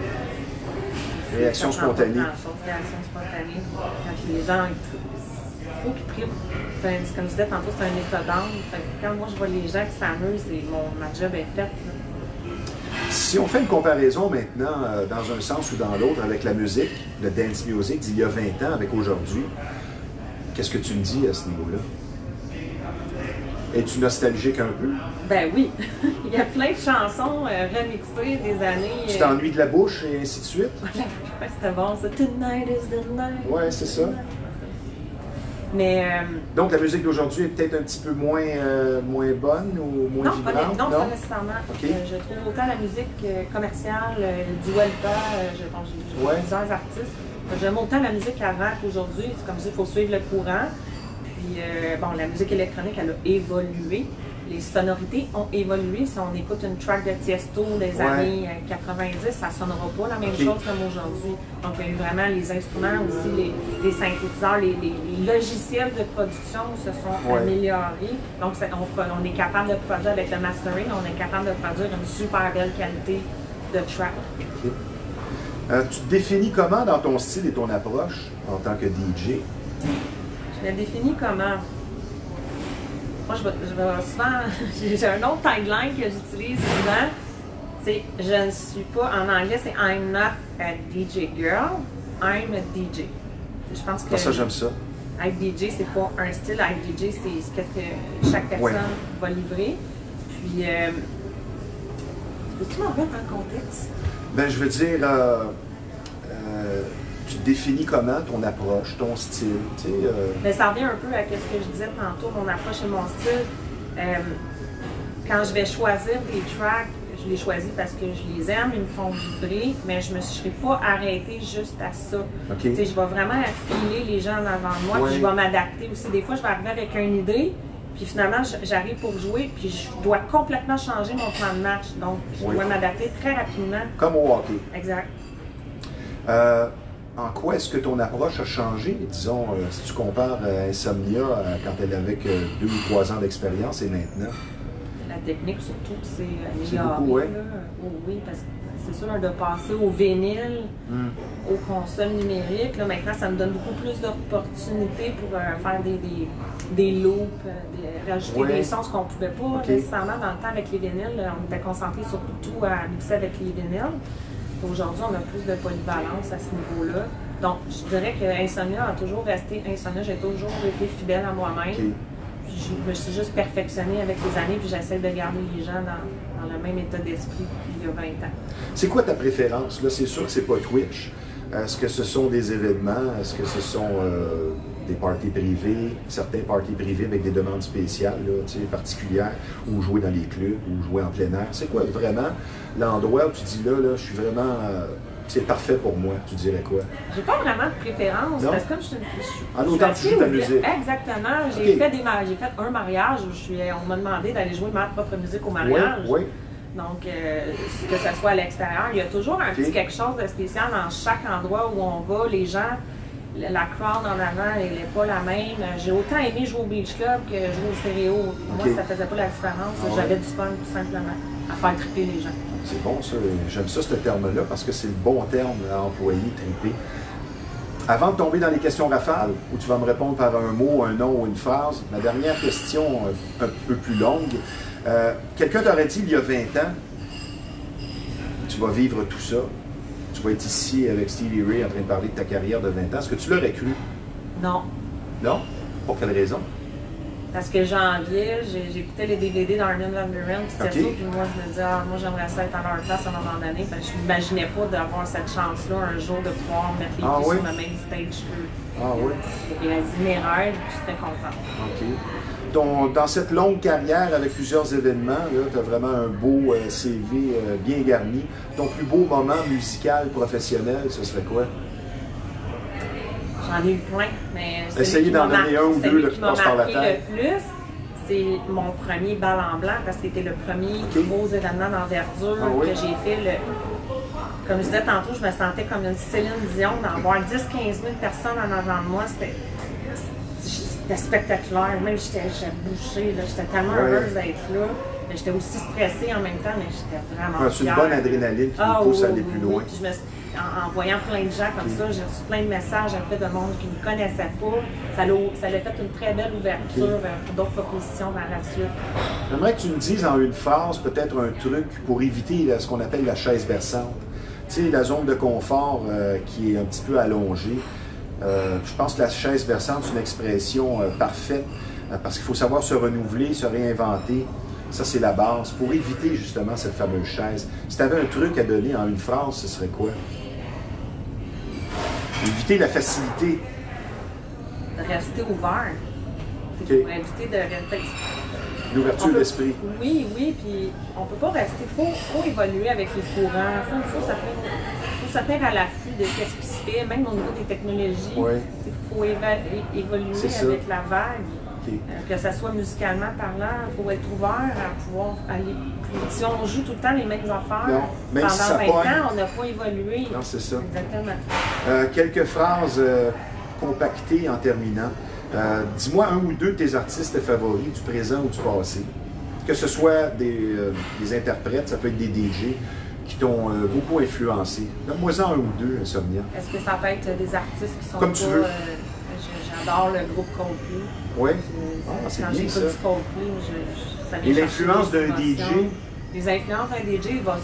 Réaction spontanée. Réaction spontanée. Quand les gens, il faut qu'ils trippent. Comme je disais tantôt, c'est un état d'âme. Quand moi, je vois les gens qui s'amusent, ma job est faite. Là. Si on fait une comparaison maintenant, dans un sens ou dans l'autre, avec la musique, le dance music d'il y a 20 ans avec aujourd'hui, qu'est-ce que tu me dis à ce niveau-là? Es-tu nostalgique un peu? Ben oui. Il y a plein de chansons remixées des années. Tu t'ennuies de la bouche et ainsi de suite? C'était bon, ça. Tonight is the night. Ouais, c'est ça. Mais, donc, la musique d'aujourd'hui est peut-être un petit peu moins bonne ou moins vibrante? Non, pas nécessairement. Okay. Je trouve autant la musique commerciale, du Welpa, j'ai plusieurs artistes. J'aime autant la musique avant qu'aujourd'hui. C'est comme ça, il faut suivre le courant. Puis, bon, la musique électronique, elle a évolué. Les sonorités ont évolué. Si on écoute une track de Tiesto des années 90, ça ne sonnera pas la même chose comme aujourd'hui. Donc, il y a eu vraiment les instruments aussi, les synthétiseurs, les logiciels de production se sont améliorés. Donc, on est capable de produire avec le mastering, on est capable de produire une super belle qualité de track. Okay. Tu te définis comment dans ton style et ton approche en tant que DJ? Je me définis comment? Moi, je vais souvent. J'ai un autre tagline que j'utilise souvent. C'est je ne suis pas. En anglais, c'est I'm not a DJ girl, I'm a DJ. Je pense que. Ça, j'aime ça. Être DJ, c'est pas un style. Être DJ, c'est ce que chaque personne va livrer. Puis. Peux-tu m'en remettre en contexte? Ben, je veux dire. Tu définis comment ton approche, ton style, tu sais... Mais ça revient un peu à ce que je disais tantôt, mon approche et mon style. Quand je vais choisir des tracks, je les choisis parce que je les aime, ils me font vibrer, mais je ne me serai pas arrêtée juste à ça. Okay. Je vais vraiment filer les gens devant moi, puis je vais m'adapter aussi. Des fois, je vais arriver avec une idée, puis finalement, j'arrive pour jouer, puis je dois complètement changer mon plan de match. Donc, je dois m'adapter très rapidement. Comme au hockey. Exact. En quoi est-ce que ton approche a changé, disons, si tu compares Insomnia quand elle avait que 2 ou 3 ans d'expérience et maintenant? La technique, surtout, c'est beaucoup, amélioré. Oui, parce que c'est sûr, de passer au vinyle, aux consoles numériques, là, maintenant, ça me donne beaucoup plus d'opportunités pour faire des loops, rajouter des sons, ce qu'on ne pouvait pas nécessairement dans le temps avec les vinyles. On était concentré surtout à mixer avec les vinyles. Aujourd'hui, on a plus de polyvalence à ce niveau-là. Donc, je dirais que Insomnia a toujours resté Insomnia. J'ai toujours été fidèle à moi-même. Puis je me suis juste perfectionnée avec les années, puis j'essaie de garder les gens dans le même état d'esprit qu'il y a 20 ans. C'est quoi ta préférence? Là, c'est sûr que c'est pas Twitch. Est-ce que ce sont des événements? Est-ce que ce sont des parties privées, certains parties privées avec des demandes spéciales, là, particulières, ou jouer dans les clubs, ou jouer en plein air? C'est quoi vraiment l'endroit où tu dis là, je suis vraiment... c'est parfait pour moi, tu dirais quoi? J'ai pas vraiment de préférence, parce que comme je suis en autant que tu joues ta musique. Exactement. J'ai fait un mariage où on m'a demandé d'aller jouer ma propre musique au mariage. Oui. Donc, que ce soit à l'extérieur, il y a toujours un petit quelque chose de spécial dans chaque endroit où on va. Les gens, la crowd en avant, elle n'est pas la même. J'ai autant aimé jouer au Beach Club que jouer au stéréo. Moi, ça faisait pas la différence. J'avais du fun, tout simplement, à faire triper les gens. C'est bon, ça. J'aime ça, ce terme-là, parce que c'est le bon terme à employer, triper. Avant de tomber dans les questions rafales, où tu vas me répondre par un mot, un nom ou une phrase, ma dernière question, un peu plus longue. Quelqu'un t'aurait dit il y a 20 ans, tu vas vivre tout ça, tu vas être ici avec Stevie Ray en train de parler de ta carrière de 20 ans. Est-ce que tu l'aurais cru? Non. Non? Pour quelle raison? Parce que janvier, j'écoutais les DVD d'Armin van Buuren, puis c'était ça, puis moi je me disais, moi j'aimerais ça être à leur place à un moment donné, je m'imaginais pas d'avoir cette chance-là un jour de pouvoir mettre les pieds sur le même stage qu'eux. J'ai réalisé mes rêves, puis j'étais contente. Dans cette longue carrière avec plusieurs événements, tu as vraiment un beau CV bien garni. Ton plus beau moment musical professionnel, ce serait quoi? J'en ai eu plein, mais essayez d'en donner un ou deux qui passent par la tête. Le plus, c'est mon premier bal en blanc, parce que c'était le premier gros événement d'envergure que j'ai fait. Comme je disais tantôt, je me sentais comme une Céline Dion, d'avoir 10-15 000 personnes en avant de moi. C'était spectaculaire. Même j'étais bouchée, j'étais tellement heureuse d'être là. J'étais aussi stressée en même temps, mais j'étais vraiment c'est une bonne adrénaline qui nous pousse à aller plus loin. En voyant plein de gens comme ça, j'ai reçu plein de messages après de monde qui ne me connaissait pas. Ça l'a fait une très belle ouverture pour d'autres propositions par la suite. J'aimerais que tu me dises en une phrase, peut-être un truc pour éviter ce qu'on appelle la chaise berçante. Tu sais, la zone de confort qui est un petit peu allongée. Je pense que la chaise berçante, c'est une expression parfaite parce qu'il faut savoir se renouveler, se réinventer. Ça, c'est la base pour éviter justement cette fameuse chaise. Si tu avais un truc à donner en une phrase, ce serait quoi? Éviter la facilité. Rester ouvert. Pour éviter de rester. L'ouverture d'esprit. Oui, puis on ne peut pas rester. Il faut évoluer avec les courants. Il faut se faire à l'affût de ce qui se fait, même au niveau des technologies. Il faut évoluer avec la vague. Que ce soit musicalement parlant, il faut être ouvert à pouvoir aller plus. Si on joue tout le temps les mêmes affaires, pendant 20 ans, on n'a pas évolué. Non, c'est ça. Exactement. Quelques phrases compactées en terminant. Dis-moi un ou deux de tes artistes favoris du présent ou du passé. Que ce soit des interprètes, ça peut être des DJ qui t'ont beaucoup influencé. Donne-moi-en un ou deux, Insomnia. Est-ce que ça peut être des artistes qui sont comme tu veux. J'adore le groupe Coldplay. Oui. C'est bien ça. Et l'influence d'un DJ? Les influences d'un DJ va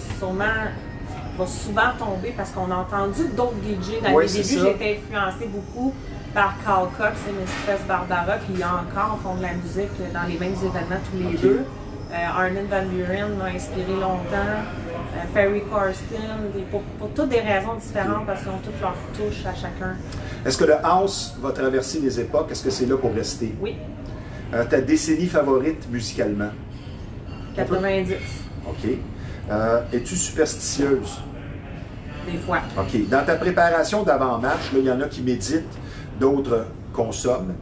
souvent tomber parce qu'on a entendu d'autres DJ. Dans les débuts, j'ai été influencée beaucoup par Carl Cox et Mistress Barbara, qui encore font de la musique dans les mêmes événements tous les deux. Armin van Buuren m'a inspiré longtemps. Ferry Corsten, pour toutes des raisons différentes parce qu'ils ont toutes leur touche à chacun. Est-ce que le house va traverser les époques? Est-ce que c'est là pour rester? Oui. Ta décennie favorite musicalement? 90. OK. Es-tu superstitieuse? Des fois. OK. Dans ta préparation d'avant-match, il y en a qui méditent, d'autres consomment.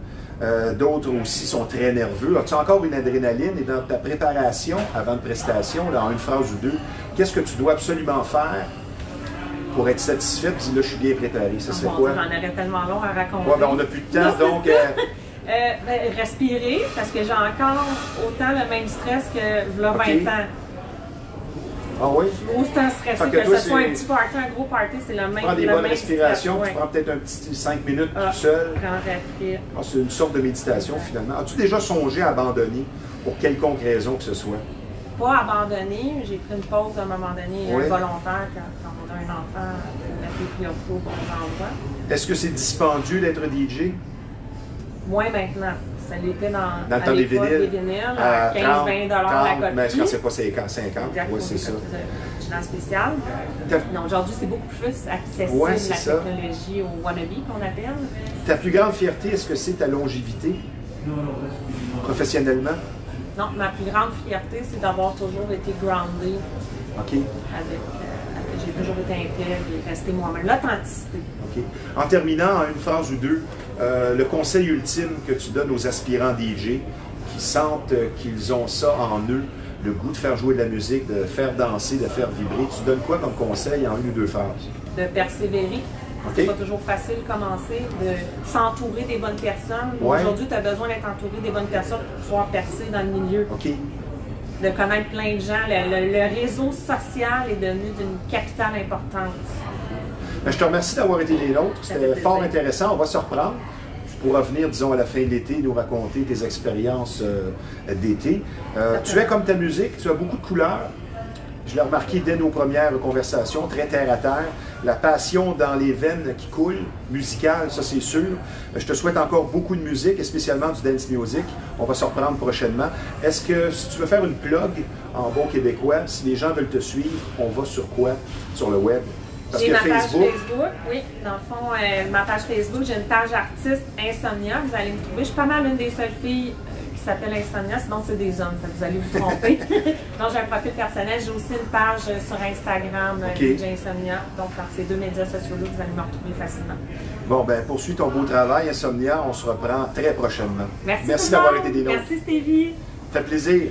D'autres aussi sont très nerveux. As-tu encore une adrénaline? Et dans ta préparation avant une prestation, là, en une phrase ou deux, qu'est-ce que tu dois absolument faire pour être satisfaite? Dis là, je suis bien préparé. Ça serait quoi? J'en aurais tellement long à raconter. Ouais, on n'a plus de temps, donc... respirer, parce que j'ai encore autant le même stress que le 20 ans. Ah oui? Autant stressé que ce soit un petit party, un gros party, c'est le même. Tu prends des bonnes respirations, tu prends peut-être un petit 5 minutes tout seul. C'est une sorte de méditation finalement. As-tu déjà songé à abandonner pour quelconque raison que ce soit? Pas abandonner, j'ai pris une pause à un moment donné volontaire quand on a un enfant, pour mettre les priorités au bon endroit. Est-ce que c'est dispendieux d'être DJ? Moins maintenant. Ça l'était dans le temps des vinyles, à 15-20 $ la copie. Mais quand c'est pas 50, oui, c'est ça. Dans spécial. Non, aujourd'hui, c'est beaucoup plus accessible, la technologie au wannabe qu'on appelle. Ta plus grande fierté, est-ce que c'est ta longévité, professionnellement? Non, ma plus grande fierté, c'est d'avoir toujours été groundée. OK. J'ai toujours été intègre et resté moi-même. L'authenticité. OK. En terminant, en une phrase ou deux, le conseil ultime que tu donnes aux aspirants DJ qui sentent qu'ils ont ça en eux, le goût de faire jouer de la musique, de faire danser, de faire vibrer, tu donnes quoi comme conseil en une ou deux phrases? De persévérer. C'est pas toujours facile de commencer, de s'entourer des bonnes personnes. Aujourd'hui, tu as besoin d'être entouré des bonnes personnes pour pouvoir percer dans le milieu. OK. De connaître plein de gens. Le réseau social est devenu d'une capitale importance. Je te remercie d'avoir été des nôtres. C'était fort intéressant. On va se reprendre. Tu pourras venir, disons, à la fin de l'été, nous raconter tes expériences d'été. Tu es comme ta musique, tu as beaucoup de couleurs. Je l'ai remarqué dès nos premières conversations, très terre à terre. La passion dans les veines qui coule, musicale, ça c'est sûr. Je te souhaite encore beaucoup de musique, et spécialement du dance music. On va se reprendre prochainement. Est-ce que, si tu veux faire une plug en bon québécois, si les gens veulent te suivre, on va sur quoi? Sur le web? J'ai ma page Facebook, oui. Dans le fond, ma page Facebook, j'ai une page artiste Insomnia. Vous allez me trouver. Je suis pas mal une des seules filles qui s'appelle Insomnia, sinon c'est des hommes, ça, vous allez vous tromper. Donc j'ai un profil personnel. J'ai aussi une page sur Instagram, DJ Insomnia. Donc par ces 2 médias sociaux-là, vous allez me retrouver facilement. Bon, ben poursuis ton beau travail, Insomnia. On se reprend très prochainement. Merci d'avoir été des nôtres. Merci Stevie. Ça fait plaisir.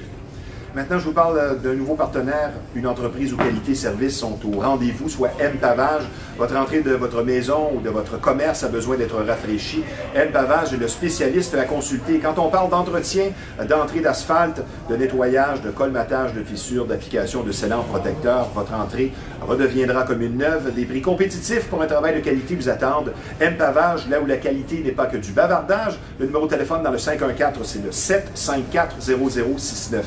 Maintenant, je vous parle d'un nouveau partenaire, une entreprise où qualité et service sont au rendez-vous, soit M Pavage. Votre entrée de votre maison ou de votre commerce a besoin d'être rafraîchie. M Pavage est le spécialiste à consulter. Quand on parle d'entretien, d'entrée d'asphalte, de nettoyage, de colmatage de fissures, d'application de scellants protecteurs, votre entrée redeviendra comme une neuve. Des prix compétitifs pour un travail de qualité vous attendent. M Pavage, là où la qualité n'est pas que du bavardage. Le numéro de téléphone dans le 514, c'est le 754-0069.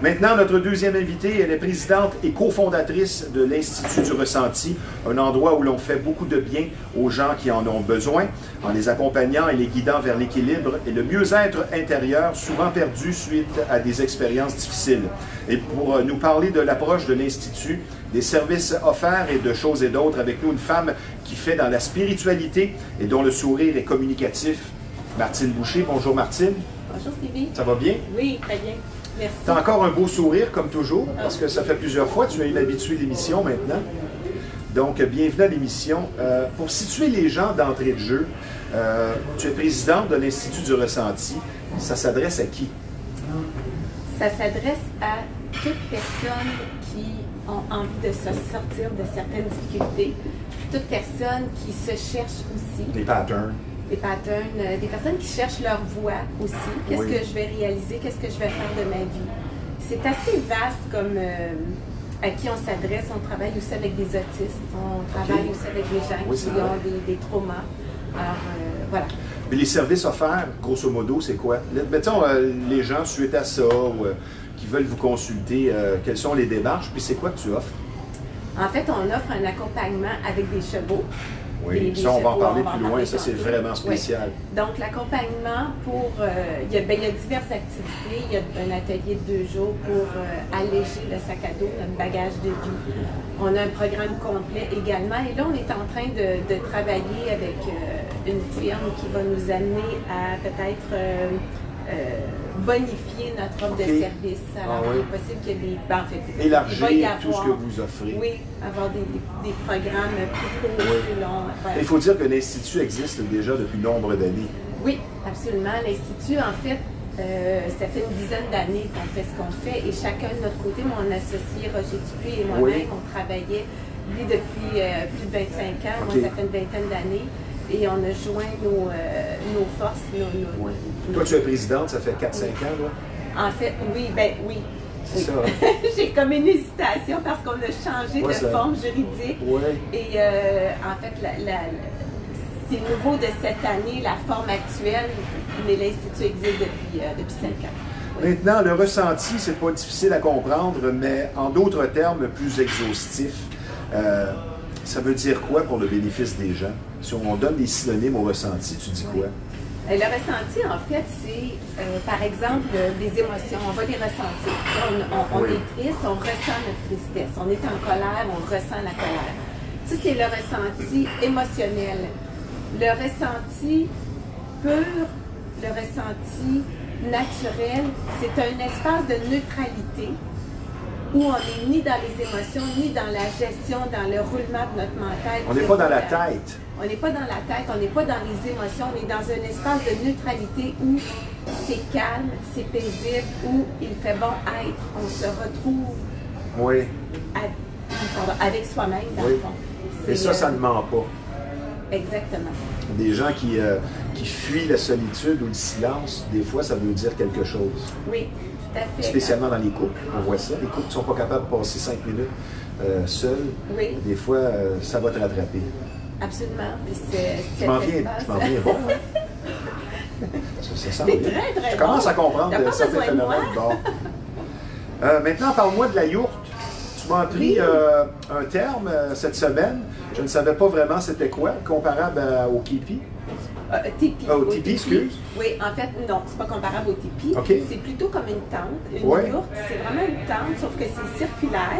Maintenant, notre deuxième invitée, elle est présidente et cofondatrice de l'Institut du Ressenti, un endroit où l'on fait beaucoup de bien aux gens qui en ont besoin, en les accompagnant et les guidant vers l'équilibre et le mieux-être intérieur, souvent perdu suite à des expériences difficiles. Et pour nous parler de l'approche de l'Institut, des services offerts et de choses et d'autres, avec nous une femme qui fait dans la spiritualité et dont le sourire est communicatif, Martine Boucher. Bonjour Martine. Bonjour Stevie. Ça va bien? Oui, très bien. Merci. Tu as encore un beau sourire, comme toujours, parce que ça fait plusieurs fois, tu es une habituée de l'émission maintenant. Donc, bienvenue à l'émission. Pour situer les gens d'entrée de jeu, tu es présidente de l'Institut du Ressenti. Ça s'adresse à qui? Ça s'adresse à toute personne qui ont envie de se sortir de certaines difficultés, toute personne qui se cherche aussi. Des patterns. Des patterns, des personnes qui cherchent leur voie aussi. Qu'est-ce que je vais réaliser? Qu'est-ce que je vais faire de ma vie? C'est assez vaste comme à qui on s'adresse. On travaille aussi avec des autistes. On travaille aussi avec des gens qui ont des traumas. Alors, voilà. Mais les services offerts, grosso modo, c'est quoi? Mettons, les gens, suite à ça, ou qui veulent vous consulter, quelles sont les démarches? Puis c'est quoi que tu offres? En fait, on offre un accompagnement avec des chevaux. Oui, ça, on va en parler plus loin, ça c'est vraiment spécial. Oui. Donc, l'accompagnement pour... il y a diverses activités. Il y a un atelier de 2 jours pour alléger le sac à dos, notre bagage de vie. On a un programme complet également. Et là, on est en train de travailler avec une firme qui va nous amener à peut-être bonifier notre offre de service. Alors, il est possible qu'il y ait des... Ben, en fait, élargir tout ce que vous offrez. Oui, avoir des programmes plus courts, plus longs. Voilà. Il faut dire que l'Institut existe déjà depuis nombre d'années. Oui, absolument. L'Institut, en fait, ça fait une dizaine d'années qu'on fait ce qu'on fait et chacun de notre côté, mon associé Roger Dupuis et moi-même, on travaillait, lui, depuis plus de 25 ans. Moi, ça fait une vingtaine d'années. Et on a joint nos forces. Toi, tu es présidente, ça fait 4-5 ans, là? En fait, oui, ben oui. C'est ça. J'ai comme une hésitation parce qu'on a changé de forme juridique. Oui. Et en fait, c'est nouveau de cette année, la forme actuelle, mais l'Institut existe depuis 5 ans. Maintenant, le ressenti, c'est pas difficile à comprendre, mais en d'autres termes plus exhaustifs, ça veut dire quoi pour le bénéfice des gens? Si on donne des synonymes au ressenti, tu dis quoi? Le ressenti, en fait, c'est, par exemple, des émotions. On va les ressentir. On est triste, on ressent notre tristesse. On est en colère, on ressent la colère. Ça, c'est le ressenti émotionnel. Le ressenti pur, le ressenti naturel, c'est un espace de neutralité où on n'est ni dans les émotions, ni dans la gestion, dans le roulement de notre mental. On n'est pas dans la tête. On n'est pas dans la tête, on n'est pas dans les émotions, on est dans un espace de neutralité où c'est calme, c'est paisible, où il fait bon être. On se retrouve avec soi-même, dans le fond. Et ça ne ment pas. Exactement. Des gens qui fuient la solitude ou le silence, des fois, ça veut dire quelque chose. Oui. Tout à fait. Spécialement dans les couples, on voit ça. Les couples ne sont pas capables de passer 5 minutes seuls. Oui. Des fois, ça va te rattraper. Absolument. Je m'en viens bon. Hein? Ça sent bien. Très, très Je commence à comprendre certains phénomènes. Bon. Maintenant, parle-moi de la yourte. m'as appris un terme cette semaine. Je ne savais pas vraiment c'était quoi, comparable au Keepy. Tipi. Au Tipi, excuse. Oui, en fait, non, c'est pas comparable au Tipi. Okay. C'est plutôt comme une tente, une yourte. C'est vraiment une tente, sauf que c'est circulaire,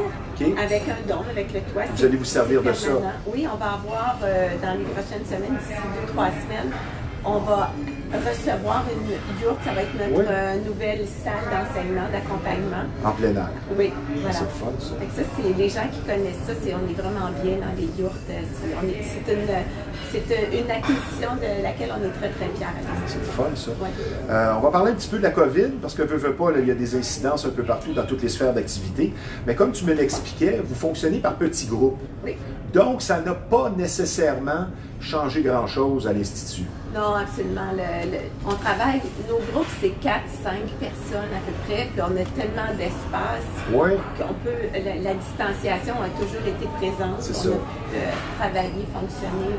avec un dôme, avec le toit. Vous allez vous servir de ça? Oui, on va avoir dans les prochaines semaines, d'ici 2-3 semaines, on va recevoir une yourte. Ça va être notre nouvelle salle d'enseignement, d'accompagnement. En plein air. Oui, voilà. C'est le fun, ça. Ça, c'est les gens qui connaissent ça, on est vraiment bien dans les yourtes. C'est une acquisition de laquelle on est très, très fiers. C'est le fun, ça. Ouais. On va parler un petit peu de la COVID, parce que veux pas, là, il y a des incidences un peu partout dans toutes les sphères d'activité. Mais comme tu me l'expliquais, vous fonctionnez par petits groupes. Oui. Donc, ça n'a pas nécessairement changé grand-chose à l'Institut. Non, absolument. On travaille, nos groupes, c'est 4-5 personnes à peu près, puis on a tellement d'espace qu'on peut, la distanciation a toujours été présente. C'est on ça. a pu travailler, fonctionner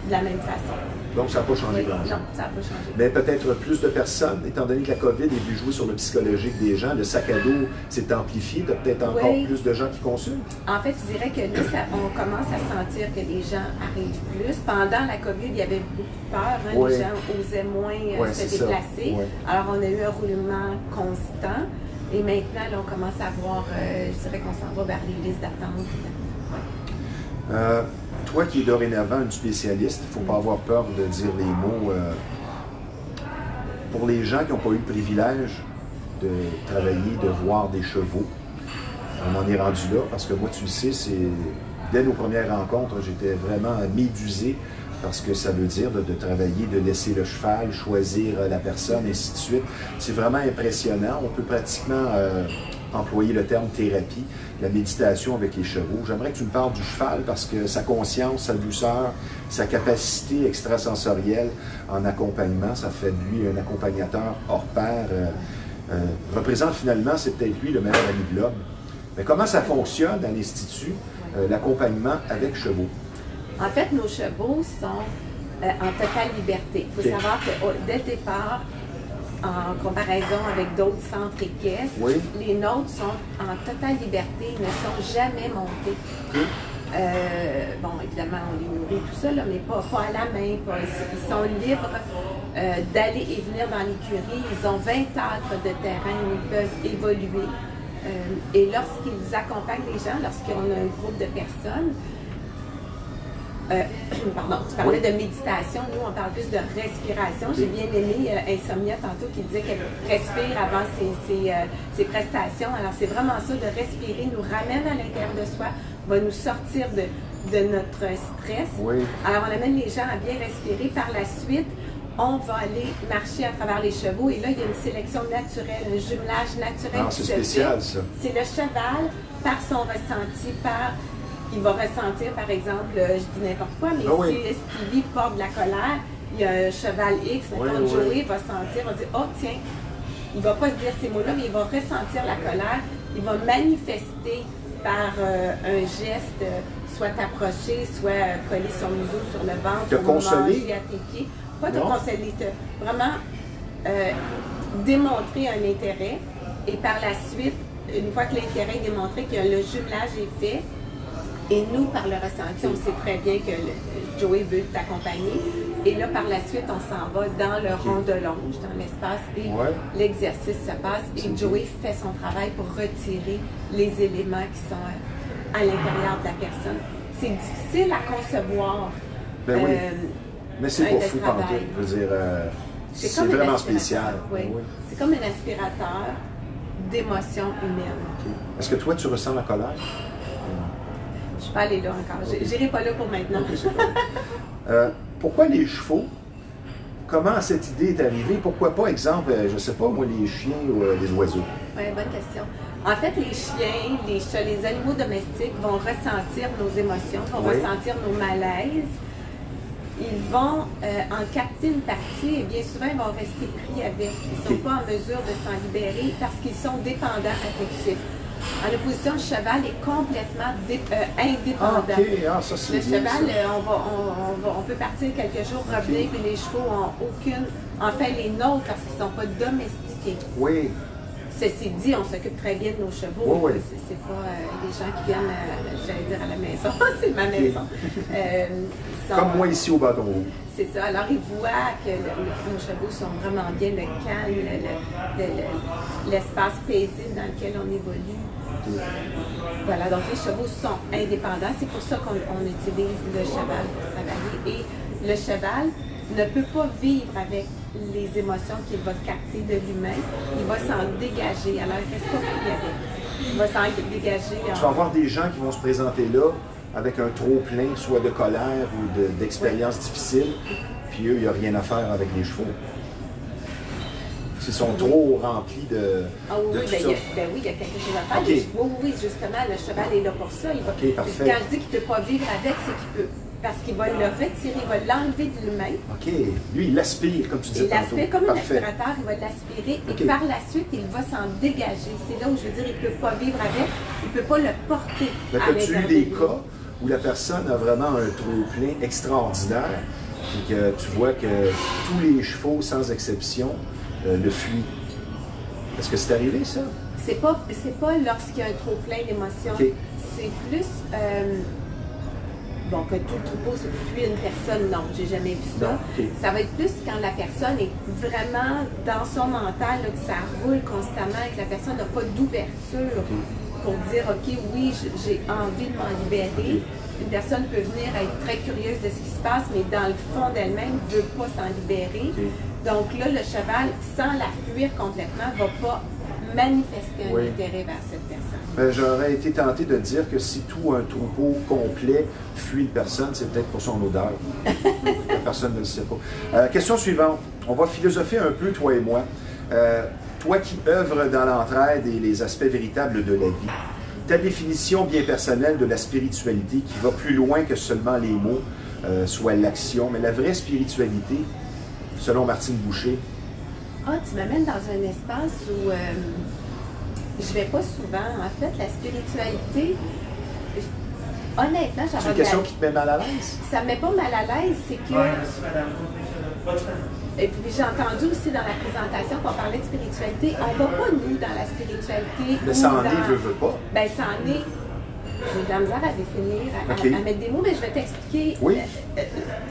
de la même façon. Donc, ça n'a pas changé grand-chose. Non, ça n'a pas changé. Mais peut-être plus de personnes, étant donné que la COVID est venue jouer sur le psychologique des gens, le sac à dos s'est amplifié, tu as peut-être encore plus de gens qui consultent? En fait, je dirais que là, on commence à sentir que les gens arrivent plus. Pendant la COVID, il y avait beaucoup de peur, les gens osaient moins se déplacer. Alors, on a eu un roulement constant. Et maintenant, là, on commence à voir, je dirais qu'on s'en va vers les listes d'attente. Toi qui es dorénavant une spécialiste, il ne faut pas avoir peur de dire les mots. Pour les gens qui n'ont pas eu le privilège de travailler, de voir des chevaux, on en est rendu là, parce que moi, tu le sais, dès nos premières rencontres, j'étais vraiment médusé, parce que ça veut dire de travailler, de laisser le cheval, choisir la personne, ainsi de suite. C'est vraiment impressionnant. On peut pratiquement employer le terme thérapie, la méditation avec les chevaux. J'aimerais que tu me parles du cheval parce que sa conscience, sa douceur, sa capacité extrasensorielle en accompagnement, ça fait de lui un accompagnateur hors pair. Représente finalement, c'est peut-être lui le meilleur ami de l'homme. Mais comment ça fonctionne à l'Institut, l'accompagnement avec chevaux? En fait, nos chevaux sont en totale liberté. Il faut savoir que dès le départ, en comparaison avec d'autres centres équestres, les nôtres sont en totale liberté, ils ne sont jamais montés. Bon, évidemment, on les nourrit, tout ça, là, mais pas à la main. Ils sont libres d'aller et venir dans l'écurie. Ils ont 20 acres de terrain où ils peuvent évoluer. Et lorsqu'ils accompagnent les gens, lorsqu'on a un groupe de personnes, pardon, tu parlais de méditation, nous on parle plus de respiration. J'ai bien aimé Insomnia tantôt qui disait qu'elle respire avant ses prestations. Alors c'est vraiment ça, de respirer, nous ramène à l'intérieur de soi, va nous sortir de notre stress. Alors on amène les gens à bien respirer. Par la suite, on va aller marcher à travers les chevaux et là il y a une sélection naturelle, un jumelage naturel. C'est spécial ça. C'est le cheval, par son ressenti, il va ressentir, par exemple, je dis n'importe quoi, mais si Stevie porte de la colère, il y a un cheval X, mettons Joey va sentir, va dire, oh tiens, il ne va pas se dire ces mots-là, mais il va ressentir la colère, il va manifester par un geste, soit t'approcher, soit coller son museau sur le ventre, te consoler, manger à tes pieds. Pas te consoler, vraiment démontrer un intérêt, et par la suite, une fois que l'intérêt est démontré, que le jumelage est fait, et nous, par le ressenti, on sait très bien que Joey veut t'accompagner. Et là, par la suite, on s'en va dans le rond de l'onge, dans l'espace, et l'exercice se passe. Et Joey fait son travail pour retirer les éléments qui sont à l'intérieur de la personne. C'est difficile à concevoir. Mais c'est pas fou quand même. Je veux dire, c'est vraiment spécial. C'est comme un aspirateur d'émotions humaines. Est-ce que toi, tu ressens la colère? Je ne suis pas allée là encore. Je n'irai pas là pour maintenant. Pourquoi les chevaux? Comment cette idée est arrivée? Pourquoi pas, exemple, je ne sais pas, moi, les chiens ou les oiseaux? Oui, bonne question. En fait, les chiens, les chats, les animaux domestiques vont ressentir nos émotions, vont ressentir nos malaises. Ils vont en capter une partie et bien souvent, ils vont rester pris avec. Ils ne sont pas en mesure de s'en libérer parce qu'ils sont dépendants affectifs. En opposition, le cheval est complètement indépendant. Ça, c'est le bien, cheval, ça. on peut partir quelques jours, revenir, puis les chevaux n'ont aucune... En fait, les nôtres, parce qu'ils ne sont pas domestiqués. Ceci dit, on s'occupe très bien de nos chevaux. Oui, oui. C'est pas les gens qui viennent, j'allais dire, à la maison. C'est ma maison. Comme moi ici au Bâton Rouge. C'est ça. Alors, ils voient que nos chevaux sont vraiment bien, le calme, l'espace paisible dans lequel on évolue. Voilà, donc les chevaux sont indépendants. C'est pour ça qu'on utilise le cheval pour travailler. Et le cheval ne peut pas vivre avec les émotions qu'il va capter de l'humain. Il va s'en dégager. Alors, il ne reste pas pris avec. Il va s'en dégager. Tu vas avoir des gens qui vont se présenter là avec un trop-plein, soit de colère ou d'expériences difficiles, puis eux, il n'y a rien à faire avec les chevaux. Ils sont trop remplis de. Ah oui, de oui, tout ça. oui, il y a quelque chose à faire. Okay. Oui, justement, le cheval est là pour ça. OK, parfait. Quand je dis qu'il ne peut pas vivre avec, c'est qu'il peut. Parce qu'il va le retirer, il va l'enlever de l'humain. OK. Lui, il l'aspire, comme tu disais tantôt. Il l'aspire comme un Parfait. aspirateur, il va l'aspirer Okay. et par la suite, il va s'en dégager. C'est là où je veux dire, il ne peut pas vivre avec, il ne peut pas le porter. Mais as-tu eu des cas où la personne a vraiment un trop-plein extraordinaire et que tu vois que tous les chevaux, sans exception, le fuient? Est-ce que c'est arrivé, ça? C'est pas lorsqu'il y a un trop plein d'émotions. Okay. C'est plus bon, que tout le troupeau fuit une personne, non, j'ai jamais vu ça. Non, okay. Ça va être plus quand la personne est vraiment dans son mental, là, que ça roule constamment et que la personne n'a pas d'ouverture pour dire OK, oui, j'ai envie de m'en libérer. Une personne peut venir être très curieuse de ce qui se passe, mais dans le fond d'elle-même ne veut pas s'en libérer. Donc là, le cheval, sans la fuir complètement, ne va pas manifester un intérêt vers cette personne. Ben, j'aurais été tenté de dire que si tout un troupeau complet fuit une personne, c'est peut-être pour son odeur. La personne ne le sait pas. Question suivante. On va philosopher un peu, toi et moi. Toi qui œuvres dans l'entraide et les aspects véritables de la vie, ta définition bien personnelle de la spiritualité qui va plus loin que seulement les mots, soit l'action, mais la vraie spiritualité, selon Martine Boucher. Ah, tu m'amènes dans un espace où je vais pas souvent. En fait, la spiritualité, honnêtement, C'est une question qui te met mal à l'aise? Ça me met pas mal à l'aise, c'est que... Et puis j'ai entendu aussi dans la présentation qu'on parlait de spiritualité. On va pas, nous, dans la spiritualité. Mais ça en est, veut pas. Ben, ça en est. J'ai de la misère à définir, à mettre des mots, mais je vais t'expliquer. Oui.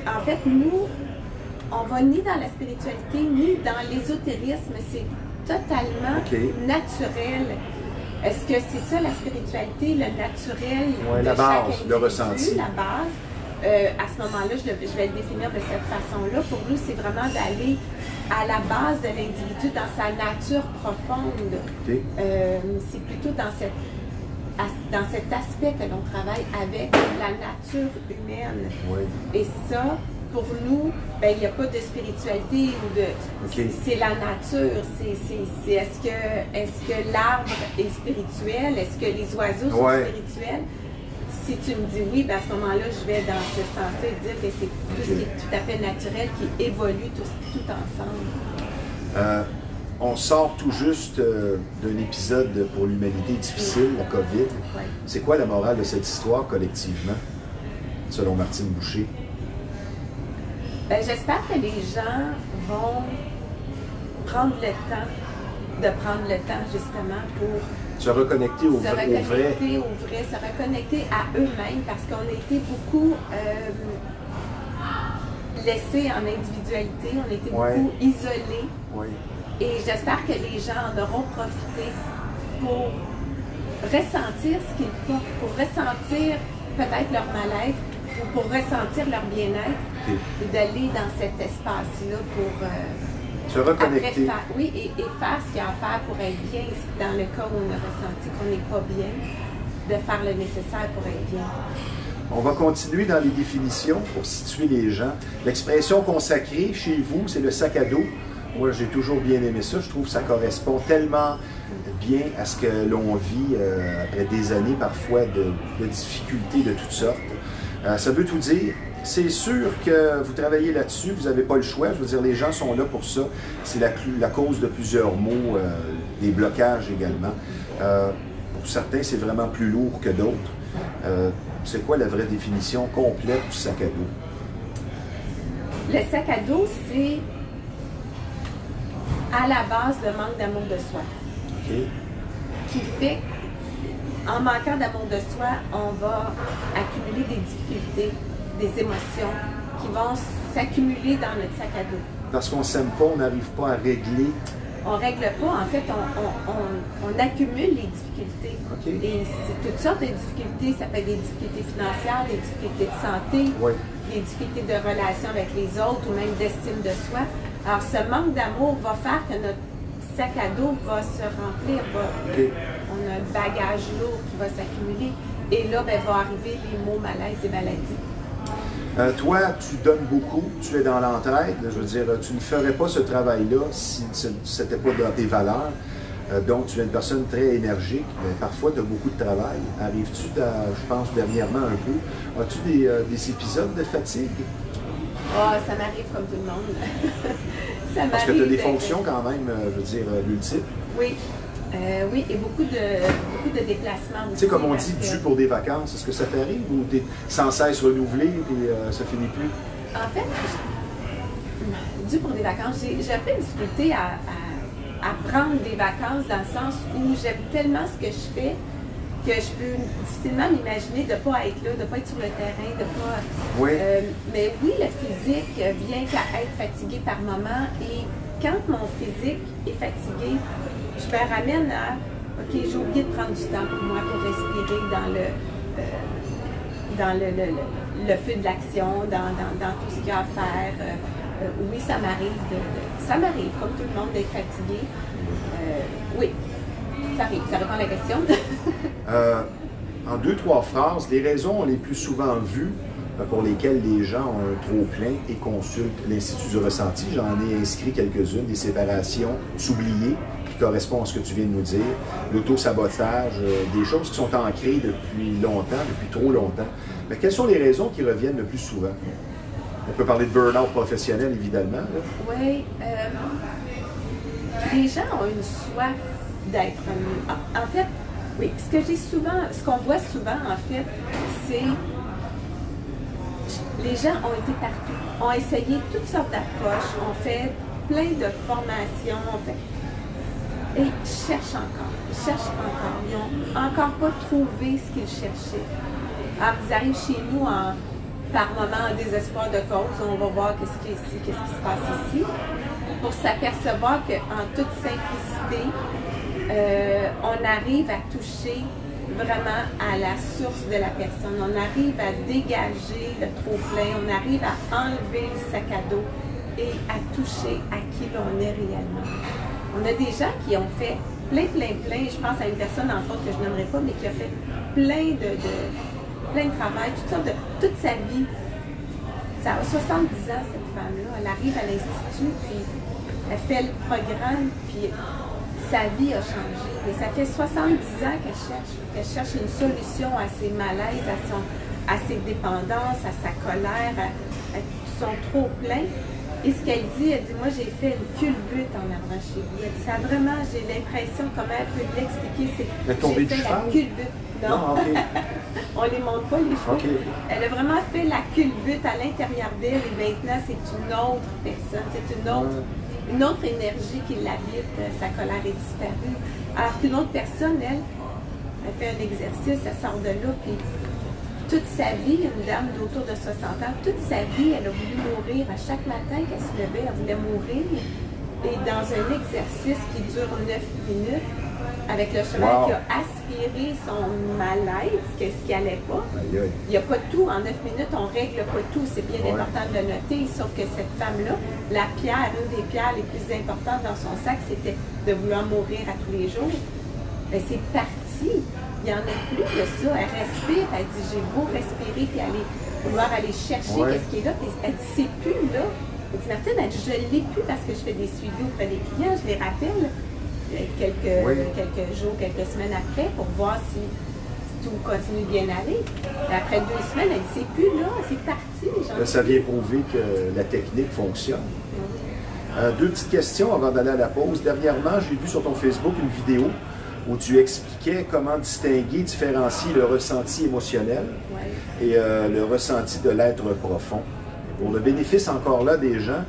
En fait, nous, on va ni dans la spiritualité, ni dans l'ésotérisme. C'est totalement naturel. Est-ce que c'est ça la spiritualité, le naturel de la chaque base, le ressenti. La base. À ce moment-là, je vais le définir de cette façon-là. Pour nous, c'est vraiment d'aller à la base de l'individu dans sa nature profonde. C'est plutôt dans cet aspect que l'on travaille avec la nature humaine. Et ça, pour nous, ben, il n'y a pas de spiritualité ou de. C'est la nature. Est-ce que l'arbre est spirituel? Est-ce que les oiseaux sont spirituels? Si tu me dis oui, ben à ce moment-là, je vais dans ce sens-là et dire que c'est tout ce qui est tout à fait naturel, qui évolue tout ensemble. On sort tout juste d'un épisode pour l'humanité difficile, la COVID. C'est quoi la morale de cette histoire collectivement, selon Martine Boucher? Ben, j'espère que les gens vont prendre le temps justement pour se reconnecter au vrai. Se reconnecter à eux-mêmes, parce qu'on a été beaucoup laissés en individualité, on a été beaucoup isolés. Et j'espère que les gens en auront profité pour ressentir ce qu'ils portent, pour ressentir peut-être leur mal-être, ou pour ressentir leur bien-être, et d'aller dans cet espace-là pour... se reconnecter. Et faire ce qu'il y a à faire pour être bien. Dans le cas où on a ressenti qu'on n'est pas bien, de faire le nécessaire pour être bien. On va continuer dans les définitions pour situer les gens. L'expression consacrée chez vous, c'est le sac à dos. Moi, j'ai toujours bien aimé ça. Je trouve que ça correspond tellement bien à ce que l'on vit après des années parfois de difficultés de toutes sortes. Ça veut tout dire. C'est sûr que vous travaillez là-dessus, vous n'avez pas le choix. Je veux dire, les gens sont là pour ça. C'est la cause de plusieurs maux, des blocages également. Pour certains, c'est vraiment plus lourd que d'autres. C'est quoi la vraie définition complète du sac à dos? Le sac à dos, c'est à la base le manque d'amour de soi. qui fait qu'en manquant d'amour de soi, on va accumuler des difficultés, des émotions qui vont s'accumuler dans notre sac à dos. Parce qu'on ne s'aime pas, on n'arrive pas à régler. On ne règle pas, en fait, on accumule les difficultés. Et c'est toutes sortes de difficultés. Ça peut être des difficultés financières, des difficultés de santé, des difficultés de relation avec les autres ou même d'estime de soi. Alors, ce manque d'amour va faire que notre sac à dos va se remplir. On a un bagage lourd qui va s'accumuler. Et là, ben, va arriver les maux, malaises et maladies. Toi, tu donnes beaucoup, tu es dans l'entraide. Je veux dire, tu ne ferais pas ce travail-là si ce n'était pas dans tes valeurs. Donc, tu es une personne très énergique, mais parfois, tu as beaucoup de travail. Arrives-tu, je pense, dernièrement un peu, as-tu des épisodes de fatigue? Ah, ça m'arrive comme tout le monde. Parce que tu as des fonctions quand même, je veux dire, multiples. Oui. Oui, et beaucoup de déplacements aussi. Tu sais, comme on dit, dû pour des vacances, est-ce que ça t'arrive ou tu es sans cesse renouvelé et ça finit plus? En fait, dû pour des vacances, j'ai un peu de difficulté à prendre des vacances dans le sens où j'aime tellement ce que je fais que je peux difficilement m'imaginer de ne pas être là, de ne pas être sur le terrain, de pas... Oui. Mais oui, le physique vient qu'à être fatigué par moment et quand mon physique est fatigué, je me ramène à, OK, j'ai oublié de prendre du temps pour moi, pour respirer dans le feu de l'action, dans tout ce qu'il y a à faire. Oui, ça m'arrive, comme tout le monde, d'être fatigué. Oui, ça arrive. Ça répond à la question. En 2-3 phrases, les raisons les plus souvent vues pour lesquelles les gens ont un trop-plein et consultent l'Institut du ressenti. J'en ai inscrit quelques-unes, des séparations, s'oublier, qui correspondent à ce que tu viens de nous dire, l'auto-sabotage, des choses qui sont ancrées depuis longtemps, depuis trop longtemps. Mais quelles sont les raisons qui reviennent le plus souvent? On peut parler de burn-out professionnel, évidemment. Là. Oui. Les gens ont une soif d'être... En fait, oui, ce qu'on voit souvent, en fait, c'est... Les gens ont été partout, ont essayé toutes sortes d'approches, ont fait plein de formations, et ils cherchent encore. Ils n'ont encore pas trouvé ce qu'ils cherchaient. Alors, ils arrivent chez nous par moment en désespoir de cause, on va voir qu'est-ce qui se passe ici, pour s'apercevoir qu'en toute simplicité, on arrive à toucher vraiment à la source de la personne. On arrive à dégager le trop-plein, on arrive à enlever le sac à dos et à toucher à qui l'on est réellement. On a des gens qui ont fait plein, je pense à une personne, entre autres, que je n'aimerais pas, mais qui a fait plein de travail, toute sa vie. Ça a 70 ans, cette femme-là. Elle arrive à l'Institut, puis elle fait le programme, puis sa vie a changé. Et ça fait 70 ans qu'elle cherche une solution à ses malaises, à ses dépendances, à sa colère, à son trop-plein. Et ce qu'elle dit, moi j'ai fait une culbute en arrivant chez vous. Elle dit, ça vraiment, j'ai l'impression, comment elle peut l'expliquer, c'est j'ai fait la culbute. Non, okay. On les montre pas les cheveux. Okay. Elle a vraiment fait la culbute à l'intérieur d'elle et maintenant c'est une autre personne, c'est une autre énergie qui l'habite, sa colère est disparue. Alors qu'une autre personne, elle fait un exercice, elle sort de là, puis toute sa vie, une dame d'autour de 60 ans, toute sa vie, elle a voulu mourir. À chaque matin qu'elle se levait, elle voulait mourir. Et dans un exercice qui dure 9 minutes, avec le cheval qui a aspiré son malaise, qu'est-ce qui n'allait pas. Il n'y a pas tout. En 9 minutes, on ne règle pas tout. C'est bien important de le noter. Sauf que cette femme-là, une des pierres les plus importantes dans son sac, c'était de vouloir mourir à tous les jours. Mais c'est parti. Il n'y en a plus de ça. Elle respire, elle dit, j'ai beau respirer, puis vouloir aller chercher qu'est-ce qui est là. Puis elle dit, c'est plus là. Elle dit, Martine, elle dit, je ne l'ai plus parce que je fais des suivis auprès des clients, je les rappelle quelques jours, quelques semaines après pour voir si tout continue de bien aller. Et après 2 semaines, elle dit, c'est plus là, c'est parti. Là, ça vient prouver que la technique fonctionne. 2 petites questions avant d'aller à la pause. Dernièrement, j'ai vu sur ton Facebook une vidéo où tu expliquais comment distinguer, différencier le ressenti émotionnel et le ressenti de l'être profond. Pour le bénéfice encore là des gens,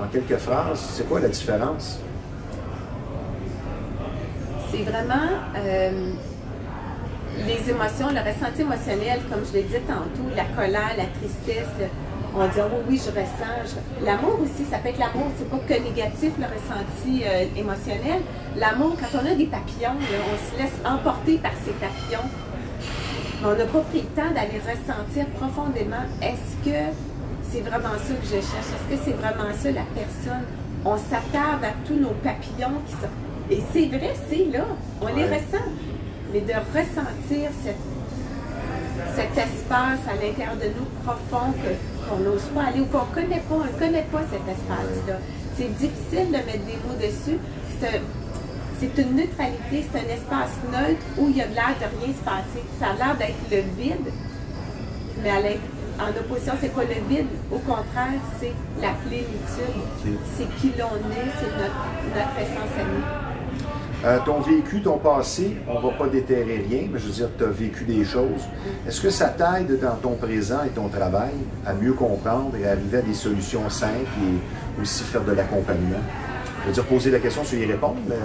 en quelques phrases, c'est quoi la différence? c'est vraiment les émotions, le ressenti émotionnel, comme je l'ai dit tantôt, la colère, la tristesse, on va dire oh oui, je ressens. L'amour aussi, ça peut être l'amour, c'est pas que négatif le ressenti émotionnel. L'amour, quand on a des papillons, là, on se laisse emporter par ces papillons. Mais on n'a pas pris le temps d'aller ressentir profondément, est-ce que c'est vraiment ça que je cherche? Est-ce que c'est vraiment ça la personne? On s'attarde à tous nos papillons qui sont... Et c'est vrai, c'est là, on les ressent. Mais de ressentir cet espace à l'intérieur de nous profond qu'on n'ose pas aller ou qu'on ne connaît pas, on ne connaît pas cet espace-là. C'est difficile de mettre des mots dessus. C'est une neutralité, c'est un espace neutre où il y a de l'air de rien se passer. Ça a l'air d'être le vide, mais en opposition, c'est pas le vide. Au contraire, c'est la plénitude. C'est qui l'on est, c'est notre essence à nous. Ton vécu, ton passé, on ne va pas déterrer rien, mais je veux dire, tu as vécu des choses. Est-ce que ça t'aide dans ton présent et ton travail à mieux comprendre et à arriver à des solutions simples et aussi faire de l'accompagnement? Je veux dire, poser la question, tu y réponds, mais...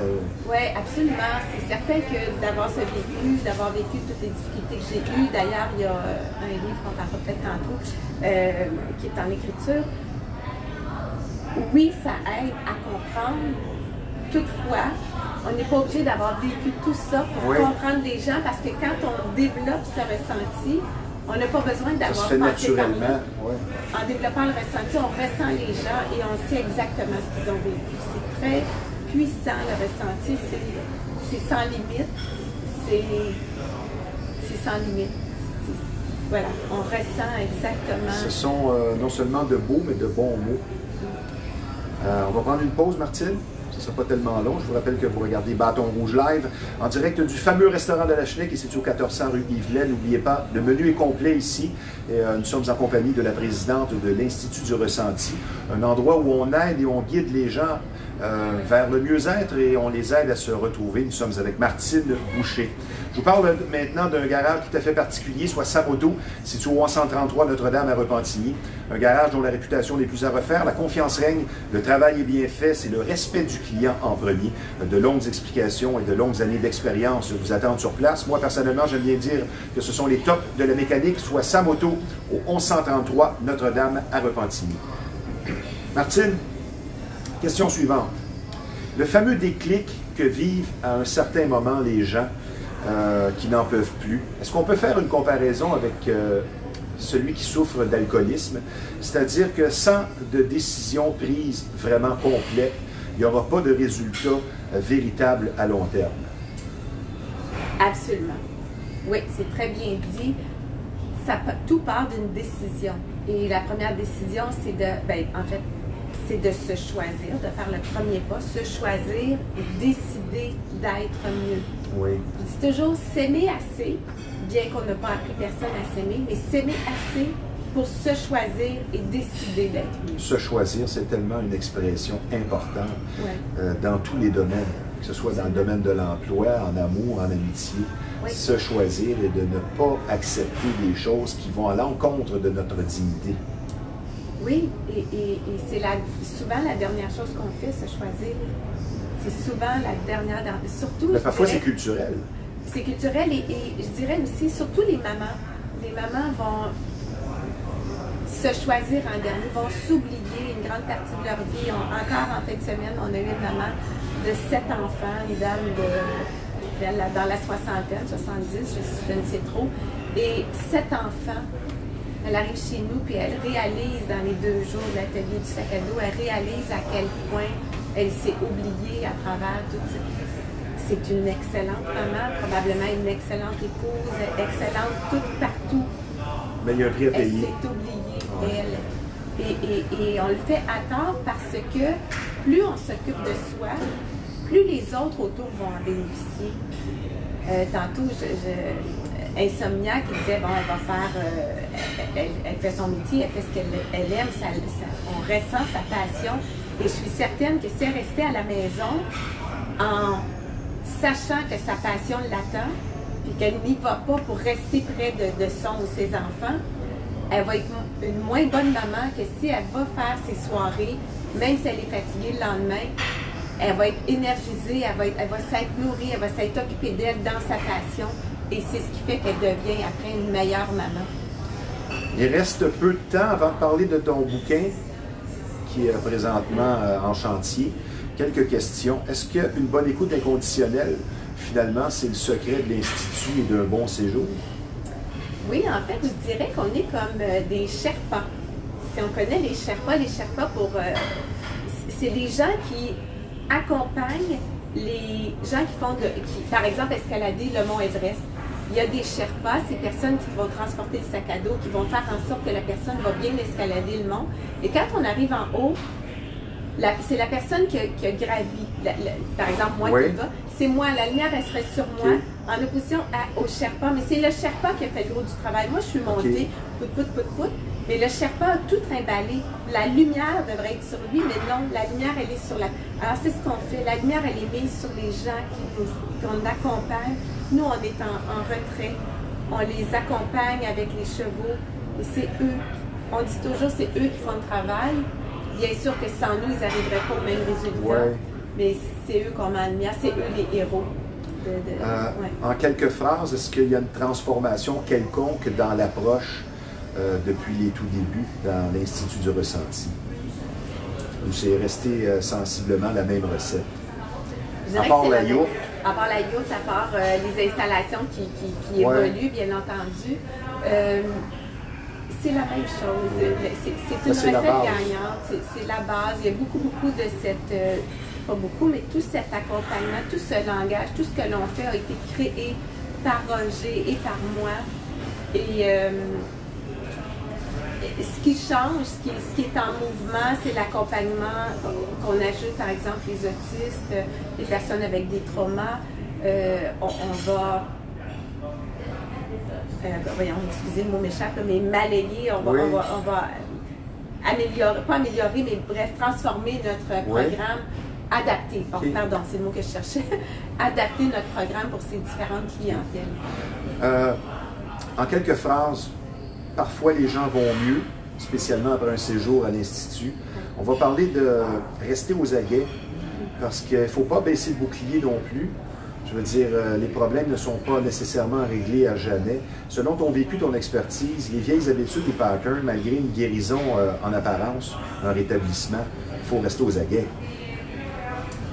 Oui, absolument. C'est certain que d'avoir ce vécu, d'avoir vécu toutes les difficultés que j'ai eues, d'ailleurs, il y a un livre qu'on parlera peut-être tantôt, qui est en écriture. Oui, ça aide à comprendre. Toutefois, on n'est pas obligé d'avoir vécu tout ça pour comprendre les gens, parce que quand on développe ce ressenti, on n'a pas besoin d'avoir passé naturellement. En développant le ressenti, on ressent les gens et on sait exactement ce qu'ils ont vécu. C'est très puissant, le ressenti, c'est sans limite. C'est sans limite. Voilà, on ressent exactement. Ce sont non seulement de beaux, mais de bons mots. On va prendre une pause, Martine. Ce ne sera pas tellement long. Je vous rappelle que vous regardez Bâton Rouge Live en direct du fameux restaurant de la Chenille qui est situé au 1400 rue Yvelet. N'oubliez pas, le menu est complet ici. Et, nous sommes en compagnie de la présidente de l'Institut du Ressenti, un endroit où on aide et on guide les gens vers le mieux-être et on les aide à se retrouver. Nous sommes avec Martine Boucher. Je vous parle maintenant d'un garage tout à fait particulier, soit Samoto, situé au 133 Notre-Dame à Repentigny. Un garage dont la réputation n'est plus à refaire, la confiance règne, le travail est bien fait, c'est le respect du client en premier. De longues explications et de longues années d'expérience vous attendent sur place. Moi, personnellement, j'aime bien dire que ce sont les tops de la mécanique, soit Samoto au 1133 Notre-Dame à Repentigny. Martine, question suivante. Le fameux déclic que vivent à un certain moment les gens qui n'en peuvent plus, est-ce qu'on peut faire une comparaison avec celui qui souffre d'alcoolisme? C'est-à-dire que sans de décision prise vraiment complète, il n'y aura pas de résultat véritable à long terme. Absolument. Oui, c'est très bien dit. Tout part d'une décision. Et la première décision, c'est c'est de se choisir, de faire le premier pas, se choisir et décider d'être mieux. Oui. Je dis toujours s'aimer assez, bien qu'on n'a pas appris personne à s'aimer, mais s'aimer assez pour se choisir et décider d'être mieux. Se choisir, c'est tellement une expression importante dans tous les domaines, que ce soit dans le domaine de l'emploi, en amour, en amitié. Oui. Se choisir et de ne pas accepter des choses qui vont à l'encontre de notre dignité. Oui, et c'est souvent la dernière chose qu'on fait, se choisir. C'est souvent la dernière, surtout... Mais parfois, c'est culturel. C'est culturel et je dirais aussi, surtout les mamans. Les mamans vont se choisir en dernier, vont s'oublier une grande partie de leur vie. Encore en fin de semaine, on a eu une maman de 7 enfants, une dame dans la soixantaine, 70, je ne sais trop, et 7 enfants. Elle arrive chez nous, puis elle réalise dans les 2 jours de l'atelier du sac à dos, elle réalise à quel point elle s'est oubliée à travers tout ça. C'est une excellente maman, probablement une excellente épouse, excellente toute partout. Mais il y a un prix à payer. Elle s'est oubliée, elle. Et on le fait à tort parce que plus on s'occupe de soi, plus les autres autour vont en bénéficier. Tantôt, Insomnia qui disait, bon, elle va faire, elle fait son métier, elle fait ce qu'elle aime, on ressent sa passion. Et je suis certaine que si elle restait à la maison, en sachant que sa passion l'attend, puis qu'elle n'y va pas pour rester près de son ou ses enfants, elle va être une moins bonne maman que si elle va faire ses soirées, même si elle est fatiguée le lendemain, elle va être énergisée, elle va s'être nourrie, elle va s'être occupée d'elle dans sa passion. Et c'est ce qui fait qu'elle devient après une meilleure maman. Il reste peu de temps avant de parler de ton bouquin qui est présentement en chantier. Quelques questions. Est-ce qu'une bonne écoute inconditionnelle, finalement, c'est le secret de l'Institut et d'un bon séjour? Oui, en fait, je dirais qu'on est comme des Sherpas. Si on connaît les Sherpas c'est les gens qui accompagnent les gens qui font, par exemple, escalader le mont Everest. Il y a des Sherpas, ces personnes qui vont transporter le sac à dos, qui vont faire en sorte que la personne va bien escalader le mont. Et quand on arrive en haut, c'est la personne qui a gravi. Par exemple, moi, oui. C'est moi, la lumière, elle serait sur moi, en opposition au Sherpa. Mais c'est le Sherpa qui a fait le gros du travail. Moi, je suis montée, pout. Mais le Sherpa a tout trimballé. La lumière devrait être sur lui, mais non, la lumière, elle est sur la... Alors, c'est ce qu'on fait. La lumière, elle est mise sur les gens qu'on accompagne. Nous, on est en retrait. On les accompagne avec les chevaux. Et c'est eux. On dit toujours, c'est eux qui font le travail. Bien sûr que sans nous, ils n'arriveraient pas au même résultat. Ouais. Mais c'est eux qu'on met en lumière. C'est eux les héros. En quelques phrases, est-ce qu'il y a une transformation quelconque dans l'approche depuis les tout débuts dans l'Institut du ressenti? Ou c'est resté sensiblement la même recette? À part la yourte. À part la yourte, à part les installations qui évoluent, bien entendu. C'est la même chose. C'est une recette gagnante. C'est la base. Il y a beaucoup de cette... pas beaucoup, mais tout cet accompagnement, tout ce langage, tout ce que l'on fait a été créé par Roger et par moi. Et ce qui change, ce qui est en mouvement, c'est l'accompagnement qu'on ajoute, par exemple, les autistes, les personnes avec des traumas. On va... voyons, excusez le mot m'échappe, mais malayer, on va améliorer, pas améliorer, mais bref, transformer notre programme, adapter, pardon, c'est le mot que je cherchais, adapter notre programme pour ces différentes clientèles. En quelques phrases, parfois les gens vont mieux, spécialement après un séjour à l'Institut. On va parler de rester aux aguets, parce qu'il ne faut pas baisser le bouclier non plus. Je veux dire, les problèmes ne sont pas nécessairement réglés à jamais. Selon ton vécu, ton expertise, les vieilles habitudes et patterns, malgré une guérison en apparence, un rétablissement, il faut rester aux aguets.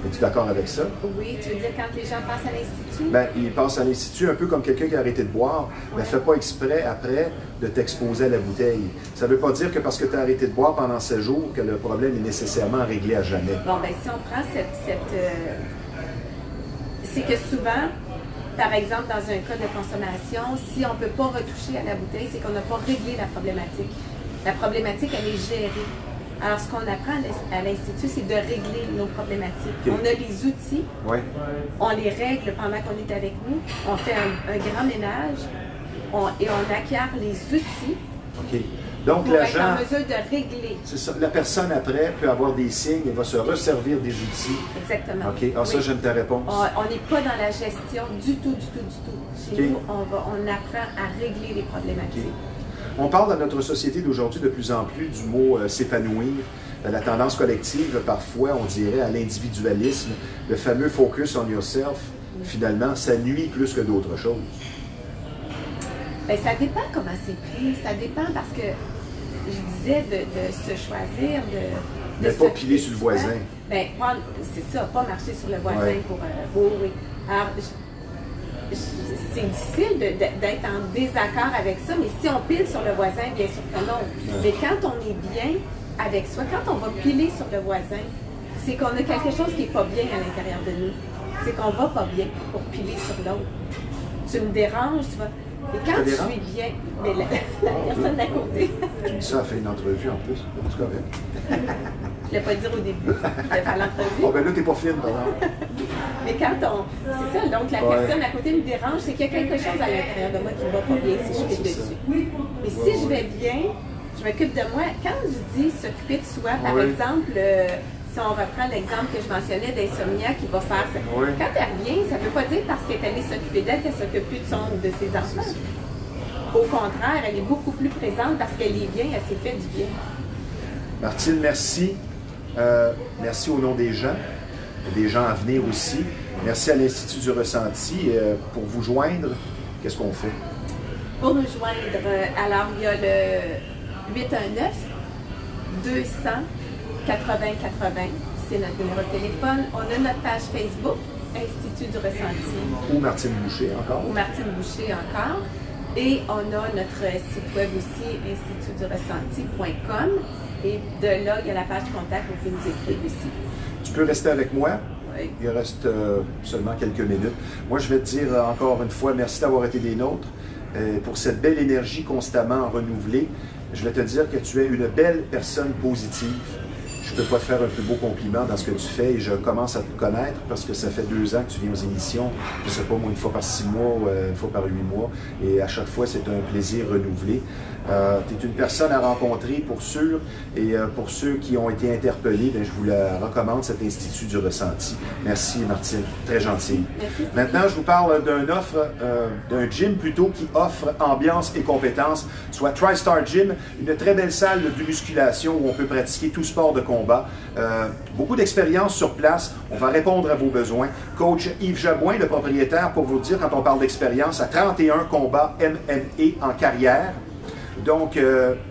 Es-tu d'accord avec ça? Oui, tu veux dire quand les gens passent à l'Institut? Bien, ils passent à l'Institut un peu comme quelqu'un qui a arrêté de boire, mais ne fais pas exprès après de t'exposer à la bouteille. Ça ne veut pas dire que parce que tu as arrêté de boire pendant 7 jours que le problème est nécessairement réglé à jamais. Bon, bien, si on prend c'est que souvent, par exemple, dans un cas de consommation, si on ne peut pas retoucher à la bouteille, c'est qu'on n'a pas réglé la problématique. La problématique, elle est gérée. Alors, ce qu'on apprend à l'Institut, c'est de régler nos problématiques. On a les outils, on les règle pendant qu'on est avec nous, on fait un grand ménage et on acquiert les outils Donc, pour être en mesure de régler. C'est ça. La personne, après, peut avoir des signes et va se resservir des outils. Exactement. OK. Alors, ça, j'aime ta réponse. On n'est pas dans la gestion du tout. Chez nous, on apprend à régler les problématiques. On parle dans notre société d'aujourd'hui de plus en plus du mot s'épanouir, la tendance collective, parfois, on dirait, à l'individualisme, le fameux focus on yourself. Finalement, ça nuit plus que d'autres choses. Bien, ça dépend comment c'est pris. Ça dépend parce que je disais de se choisir, de ne pas piler sur le voisin. Bien, c'est ça, pas marcher sur le voisin pour... oui. Alors, c'est difficile d'être en désaccord avec ça, mais si on pile sur le voisin, bien sûr que non. Mais quand on est bien avec soi, quand on va piler sur le voisin, c'est qu'on a quelque chose qui n'est pas bien à l'intérieur de nous. C'est qu'on va pas bien pour piler sur l'autre. Tu me déranges, tu vas... Et quand je suis bien, mais la personne d'à côté... Tu me dis ça, elle fait une entrevue en plus, c'est correct. Je ne l'ai pas dit au début, je vais faire l'entrevue. Oh, ben là, t'es pas fine, par exemple. Mais quand c'est ça, donc la personne à côté me dérange, c'est qu'il y a quelque chose à l'intérieur de moi qui ne va pas bien si je fais dessus. Mais si je vais bien, je m'occupe de moi. Quand je dis s'occuper de soi, par exemple, si on reprend l'exemple que je mentionnais d'insomnia qui va faire ça. Quand elle revient, ça ne veut pas dire parce qu'elle est allée s'occuper d'elle qu'elle ne s'occupe plus de ses enfants. Au contraire, elle est beaucoup plus présente parce qu'elle est bien, elle s'est fait du bien. Martine, merci. Merci au nom des gens. des gens à venir aussi. Merci à l'Institut du Ressenti. Pour vous joindre, qu'est-ce qu'on fait? Pour nous joindre, alors il y a le 819 200 80 80, c'est notre numéro de téléphone. On a notre page Facebook, Institut du Ressenti. Ou Martine Boucher encore. Ou Martine Boucher encore. Et on a notre site web aussi, institutduressenti.com. Et de là, il y a la page contact, vous pouvez nous écrire aussi. Tu peux rester avec moi. Oui. Il reste seulement quelques minutes. Moi, je vais te dire encore une fois, merci d'avoir été des nôtres. Pour cette belle énergie constamment renouvelée. Je vais te dire que tu es une belle personne positive. Je ne peux pas te faire un plus beau compliment dans ce que tu fais et je commence à te connaître parce que ça fait 2 ans que tu viens aux émissions, je ne sais pas moi, une fois par 6 mois ou une fois par 8 mois et à chaque fois c'est un plaisir renouvelé. Tu es une personne à rencontrer pour sûr et pour ceux qui ont été interpellés, bien, je vous la recommande, cet Institut du Ressenti. Merci Martine, très gentille. Maintenant je vous parle d'un gym plutôt qui offre ambiance et compétences, soit TriStar Gym, une très belle salle de musculation où on peut pratiquer tout sport de combat. Beaucoup d'expérience sur place, on va répondre à vos besoins. Coach Yves Jabouin, le propriétaire, pour vous dire, quand on parle d'expérience, à 31 combats MMA en carrière. Donc,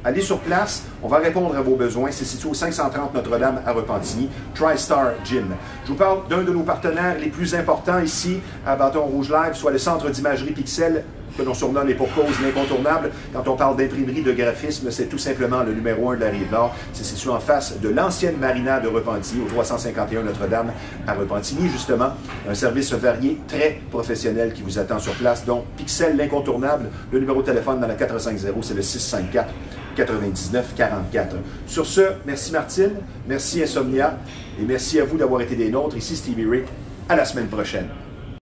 allez sur place, on va répondre à vos besoins. C'est situé au 530 Notre-Dame à Repentigny, TriStar Gym. Je vous parle d'un de nos partenaires les plus importants ici à Bâton Rouge Live, soit le Centre d'imagerie Pixel, que l'on surnomme et pour cause l'incontournable. Quand on parle d'imprimerie de graphisme, c'est tout simplement le numéro 1 de la Rive-Nord. C'est situé en face de l'ancienne marina de Repentigny, au 351 Notre-Dame à Repentigny, justement. Un service varié, très professionnel qui vous attend sur place. Donc, Pixel, l'incontournable, le numéro de téléphone dans la 450, c'est le 654 99 44. Sur ce, merci Martine, merci Insomnia, et merci à vous d'avoir été des nôtres. Ici Stevie Ray. À la semaine prochaine.